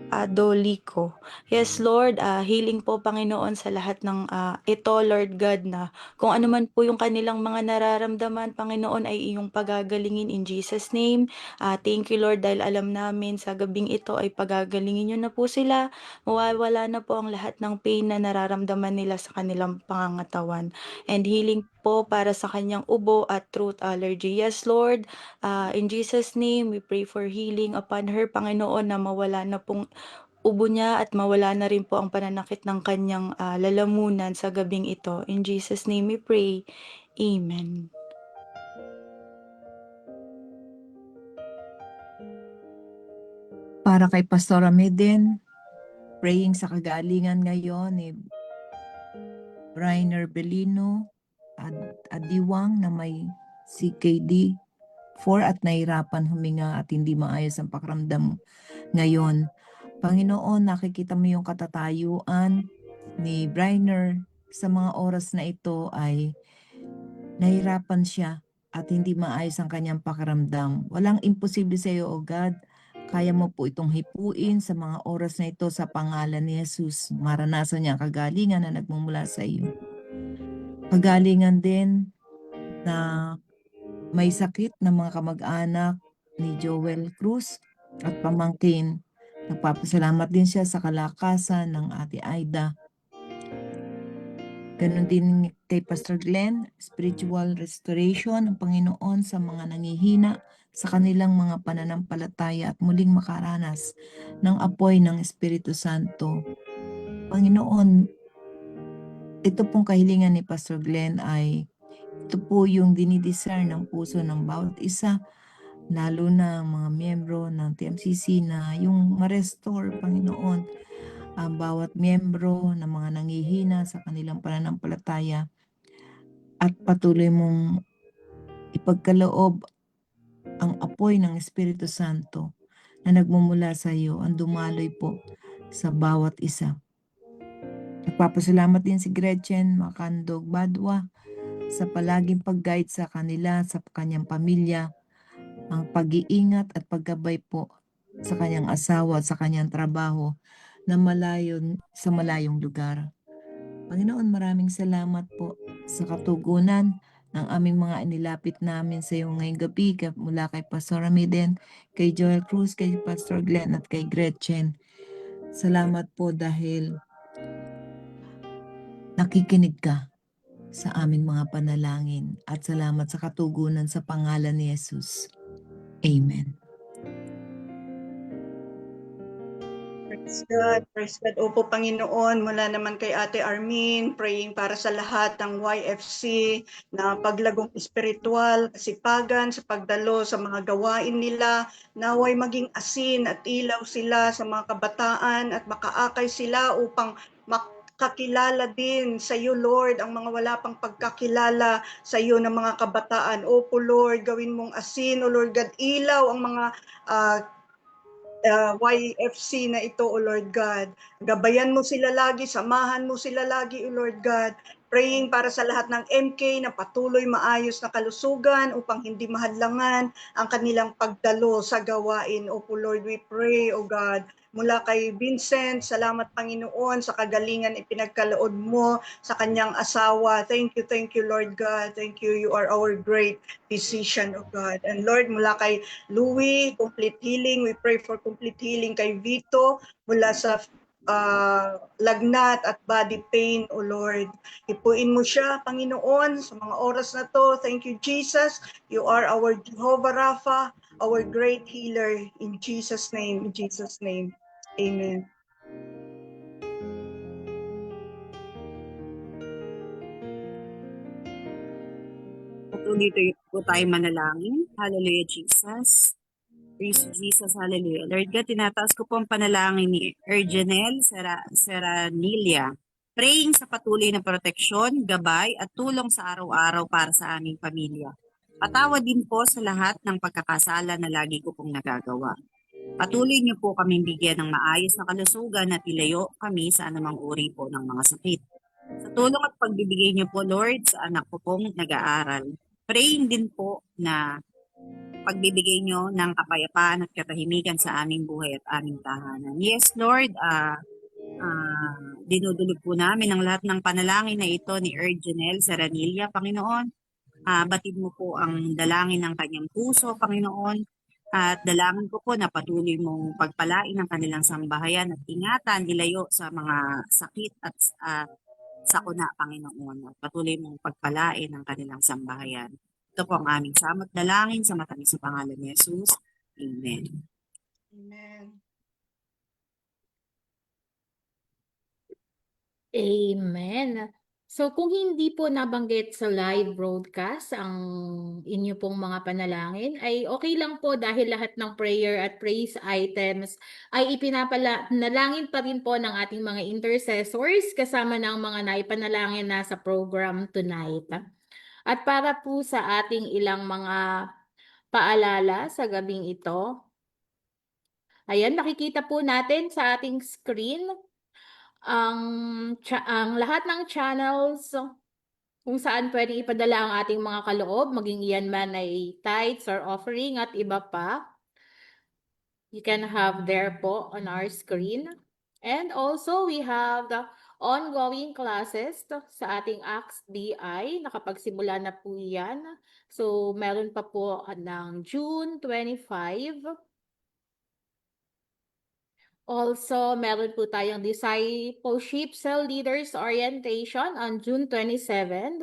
Adolico. Yes, Lord, healing po, Panginoon, sa lahat ng ito, Lord God, na kung ano man po yung kanilang mga nararamdaman, Panginoon, ay iyong pagagalingin in Jesus' name. Thank you, Lord, dahil alam namin sa gabing ito ay pagagalingin niyo na po sila. Mawawala na po ang lahat ng pain na nararamdaman nila sa kanilang pangangatawan. And healing po para sa kanyang ubo at throat allergy. Yes, Lord, in Jesus' name, we pray for healing upon her, Panginoon, na mawala na pong ubo niya at mawala na rin po ang pananakit ng kanyang lalamunan sa gabing ito. In Jesus' name we pray. Amen. Para kay Pastor Ameden, praying sa kagalingan ngayon ni Rainer Belino Adiwang na may CKD 4 at nahirapan huminga at hindi maayos ang pakiramdam ngayon. Panginoon, nakikita mo yung katatayuan ni Rainer sa mga oras na ito ay nahirapan siya at hindi maayos ang kanyang pakiramdam. Walang imposible sa iyo, O God. Kaya mo po itong hipuin sa mga oras na ito sa pangalan ni Jesus. Maranasan niya ang kagalingan na nagmumula sa iyo. Kagalingan din na may sakit na mga kamag-anak ni Joel Cruz at pamangkin. Nagpapasalamat din siya sa kalakasan ng Ate Aida. Ganon din kay Pastor Glenn, spiritual restoration ng Panginoon sa mga nangihina sa kanilang mga pananampalataya at muling makaranas ng apoy ng Espiritu Santo. Panginoon, ito pong kahilingan ni Pastor Glenn ay ito po yung dinidesire ng puso ng bawat isa, lalo na mga miyembro ng TMCC, na yung ma-restore, Panginoon, ang bawat miyembro ng mga nangihina sa kanilang pananampalataya at patuloy mong ipagkaloob ang apoy ng Espiritu Santo na nagmumula sa iyo ang dumaloy po sa bawat isa. Nagpapasalamat din si Gretchen Macandog Badwa sa palaging pag-guide sa kanila, sa kanyang pamilya, ang pag-iingat at paggabay po sa kanyang asawa at sa kanyang trabaho na malayong lugar. Panginoon, maraming salamat po sa katugunan ng aming mga inilapit namin sa iyo ngayong gabi mula kay Pastor Amiden, kay Joel Cruz, kay Pastor Glenn at kay Gretchen. Salamat po dahil nakikinig ka sa aming mga panalangin at salamat sa katugunan sa pangalan ni Jesus. Amen. Praise God, praise God. Opo, Panginoon, mula naman kay Ate Armin, praying para sa lahat ng YFC na paglagong espiritual, kasipagan sa pagdalo sa mga gawain nila, naway maging asin at ilaw sila sa mga kabataan at makaakay sila upang makakilala din sa iyo, Lord, ang mga wala pang pagkakilala sa iyo ng mga kabataan. Opo, Lord, gawin mong asin, O Lord God, ilaw ang mga YFC na ito, O Lord God. Gabayan mo sila lagi, samahan mo sila lagi, O Lord God. Praying para sa lahat ng MK na patuloy maayos na kalusugan upang hindi mahadlangan ang kanilang pagdalo sa gawain. O Lord, we pray, O God, mula kay Vincent, salamat Panginoon sa kagalingan ipinagkaloob mo sa kanyang asawa. Thank you, Lord God. Thank you, you are our great physician, O God. And Lord, mula kay Louie, complete healing. We pray for complete healing kay Vito mula sa lagnat at body pain, O Lord. Ipuin mo siya, Panginoon, sa mga oras na to. Thank you, Jesus. You are our Jehovah Rapha, our great healer. In Jesus' name, in Jesus' name. Amen. Patuloy po tayo manalangin. Hallelujah, Jesus. Praise Jesus, hallelujah. Lord God, tinataas ko po ang panalangin ni Ergenel Seranilia. Praying sa patuloy na proteksyon, gabay at tulong sa araw-araw para sa aming pamilya. Patawad din po sa lahat ng pagkakasala na lagi ko pong nagagawa. Patuloy niyo po kaming bigyan ng maayos na kalusugan at ilayo kami sa anumang uri po ng mga sakit. Sa tulong at pagbibigay niyo po, Lord, sa anak ko pong nag-aaral. Praying din po na pagbibigay nyo ng kapayapaan at katahimikan sa aming buhay at aming tahanan. Yes, Lord, dinudulog po namin ang lahat ng panalangin na ito ni Ergenel Seranilia, Panginoon. Batid mo po ang dalangin ng kanyang puso, Panginoon. At dalangin ko po na patuloy mong pagpalain ang kanilang sambahayan at ingatan, ilayo sa mga sakit at sakuna, Panginoon. At patuloy mong pagpalain ang kanilang sambahayan. Ito po ang aming samot dalangin sa matamis sa pangalan ni Jesus. Amen. Amen. Amen. So kung hindi po nabanggit sa live broadcast ang inyo pong mga panalangin, ay okay lang po dahil lahat ng prayer at praise items ay ipinapanalangin pa rin po ng ating mga intercessors kasama ng mga naipanalangin na sa program tonight. At para po sa ating ilang mga paalala sa gabing ito, ayan, makikita po natin sa ating screen ang lahat ng channels kung saan pwedeng ipadala ang ating mga kaloob, maging iyan man ay tithes or offering at iba pa. You can have there po on our screen. And also, we have the ongoing classes sa ating Acts DI. Nakapagsimula na po yan. So, meron pa po ng June 25. Also, meron po tayong Discipleship Cell Leaders Orientation on June 27.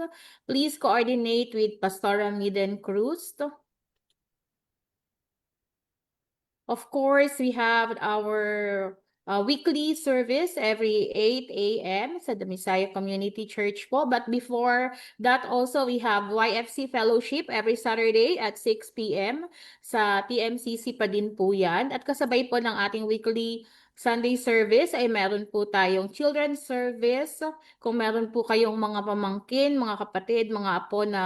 Please coordinate with Pastor Miden Cruz. Of course, we have our weekly service every 8 a.m. sa The Messiah Community Church po. But before that also, we have YFC Fellowship every Saturday at 6 p.m. sa TMCC pa din po yan. At kasabay po ng ating weekly Sunday service ay meron po tayong children's service. Kung meron po kayong mga pamangkin, mga kapatid, mga apo na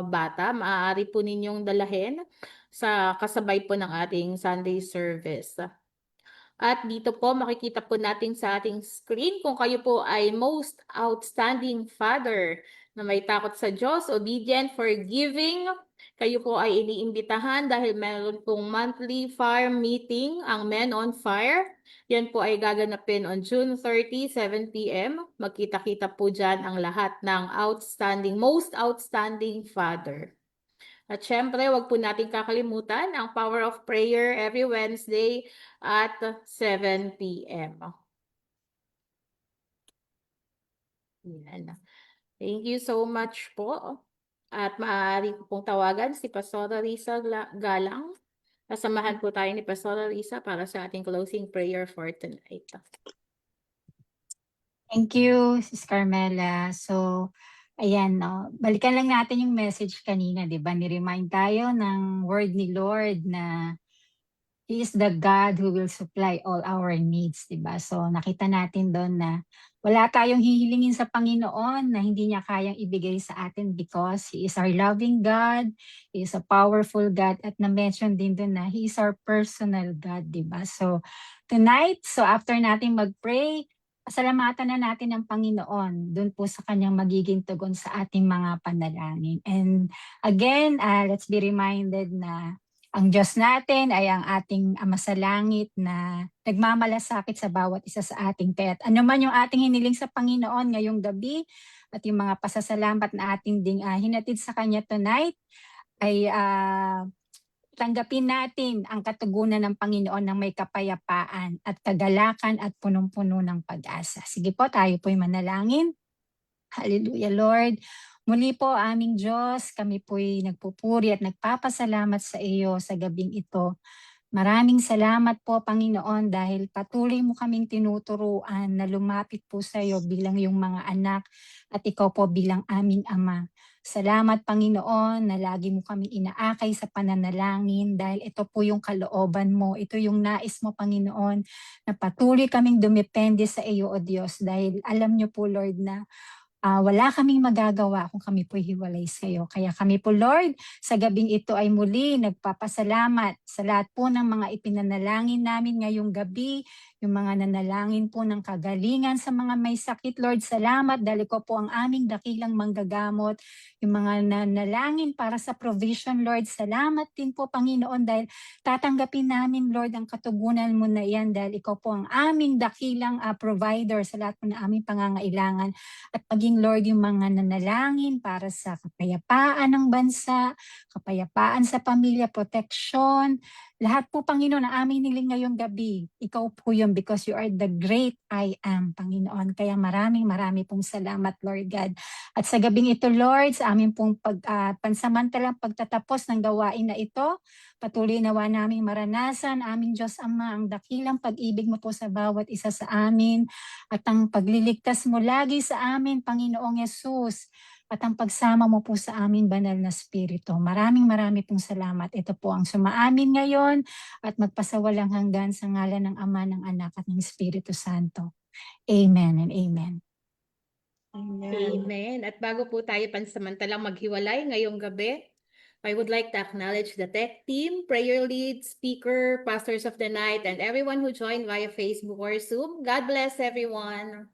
bata, maaari po ninyong dalahin sa kasabay po ng ating Sunday service. At dito po makikita po natin sa ating screen kung kayo po ay most outstanding father na may takot sa Diyos, obedient, forgiving, Kayo po ay iniimbitahan dahil meron pong monthly fire meeting ang Men on Fire. Yan po ay gaganapin on June 30, 7 p.m. Magkita-kita po dyan ang lahat ng most outstanding father. At syempre, wag po natin kakalimutan ang Power of Prayer every Wednesday at 7 p.m. Yan. Thank you so much po. At maaari ko pong tawagan si Pastora Risa Galang. Kasamahan po tayo ni Pastora Risa para sa ating closing prayer for tonight. Thank you, Sis Carmela. So, ayan, no, balikan lang natin yung message kanina, di ba? Ni-remind tayo ng word ni Lord na He is the God who will supply all our needs, di ba? So, nakita natin doon na wala tayong hihilingin sa Panginoon na hindi niya kayang ibigay sa atin because He is our loving God, He is a powerful God, at na-mention din doon na He is our personal God, di ba? So, tonight, after natin mag-pray, pasalamatan na natin ang Panginoon doon po sa kanyang magiging tugon sa ating mga panalangin. And again, let's be reminded na ang Diyos natin ay ang ating Ama sa Langit na nagmamalasakit sa bawat isa sa ating. Kaya't ano man yung ating hiniling sa Panginoon ngayong gabi at yung mga pasasalamat na ating ding hinatid sa Kanya tonight ay tanggapin natin ang katugunan ng Panginoon ng may kapayapaan at kagalakan at punong-puno ng pag-asa. Sige po, tayo po'y manalangin. Hallelujah, Lord. Muli po, aming Diyos, kami po'y nagpupuri at nagpapasalamat sa iyo sa gabing ito. Maraming salamat po, Panginoon, dahil patuloy mo kaming tinuturuan na lumapit po sa iyo bilang yung mga anak at ikaw po bilang aming Ama. Salamat, Panginoon, na lagi mo kaming inaakay sa pananalangin dahil ito po yung kalooban mo. Ito yung nais mo, Panginoon, na patuloy kaming dumepende sa iyo, O Diyos, dahil alam niyo po, Lord, na wala kaming magagawa kung kami po'y hiwalay sa iyo. Kaya kami po, Lord, sa gabing ito ay muli nagpapasalamat sa lahat po ng mga ipinanalangin namin ngayong gabi, yung mga nanalangin po ng kagalingan sa mga may sakit. Lord, salamat dahil ko po ang aming dakilang manggagamot, yung mga nanalangin para sa provision. Lord, salamat din po, Panginoon, dahil tatanggapin namin, Lord, ang katugunan mo na yan dahil ikaw po ang aming dakilang provider sa lahat po ng aming pangangailangan. At maging, Lord, yung mga nanalangin para sa kapayapaan ng bansa, kapayapaan sa pamilya, protection, lahat po, Panginoon, ang aming niling ngayong gabi, ikaw po yun because you are the great I am, Panginoon. Kaya marami pong salamat, Lord God. At sa gabing ito, Lord, sa aming pong pansamantalang pagtatapos ng gawain na ito, patuloy nawa naming maranasan, aming Diyos Ama, ang dakilang pag-ibig mo po sa bawat isa sa amin at ang pagliligtas mo lagi sa amin, Panginoong Yesus, at ang pagsama mo po sa amin, banal na Espiritu. Marami pong salamat. Ito po ang sumaamin ngayon at magpasawalang hanggan sa ngalan ng Ama, ng Anak at ng Espiritu Santo. Amen and amen. Amen. At bago po tayo pansamantalang maghiwalay ngayong gabi, I would like to acknowledge the tech team, prayer lead, speaker, pastors of the night, and everyone who joined via Facebook or Zoom. God bless everyone.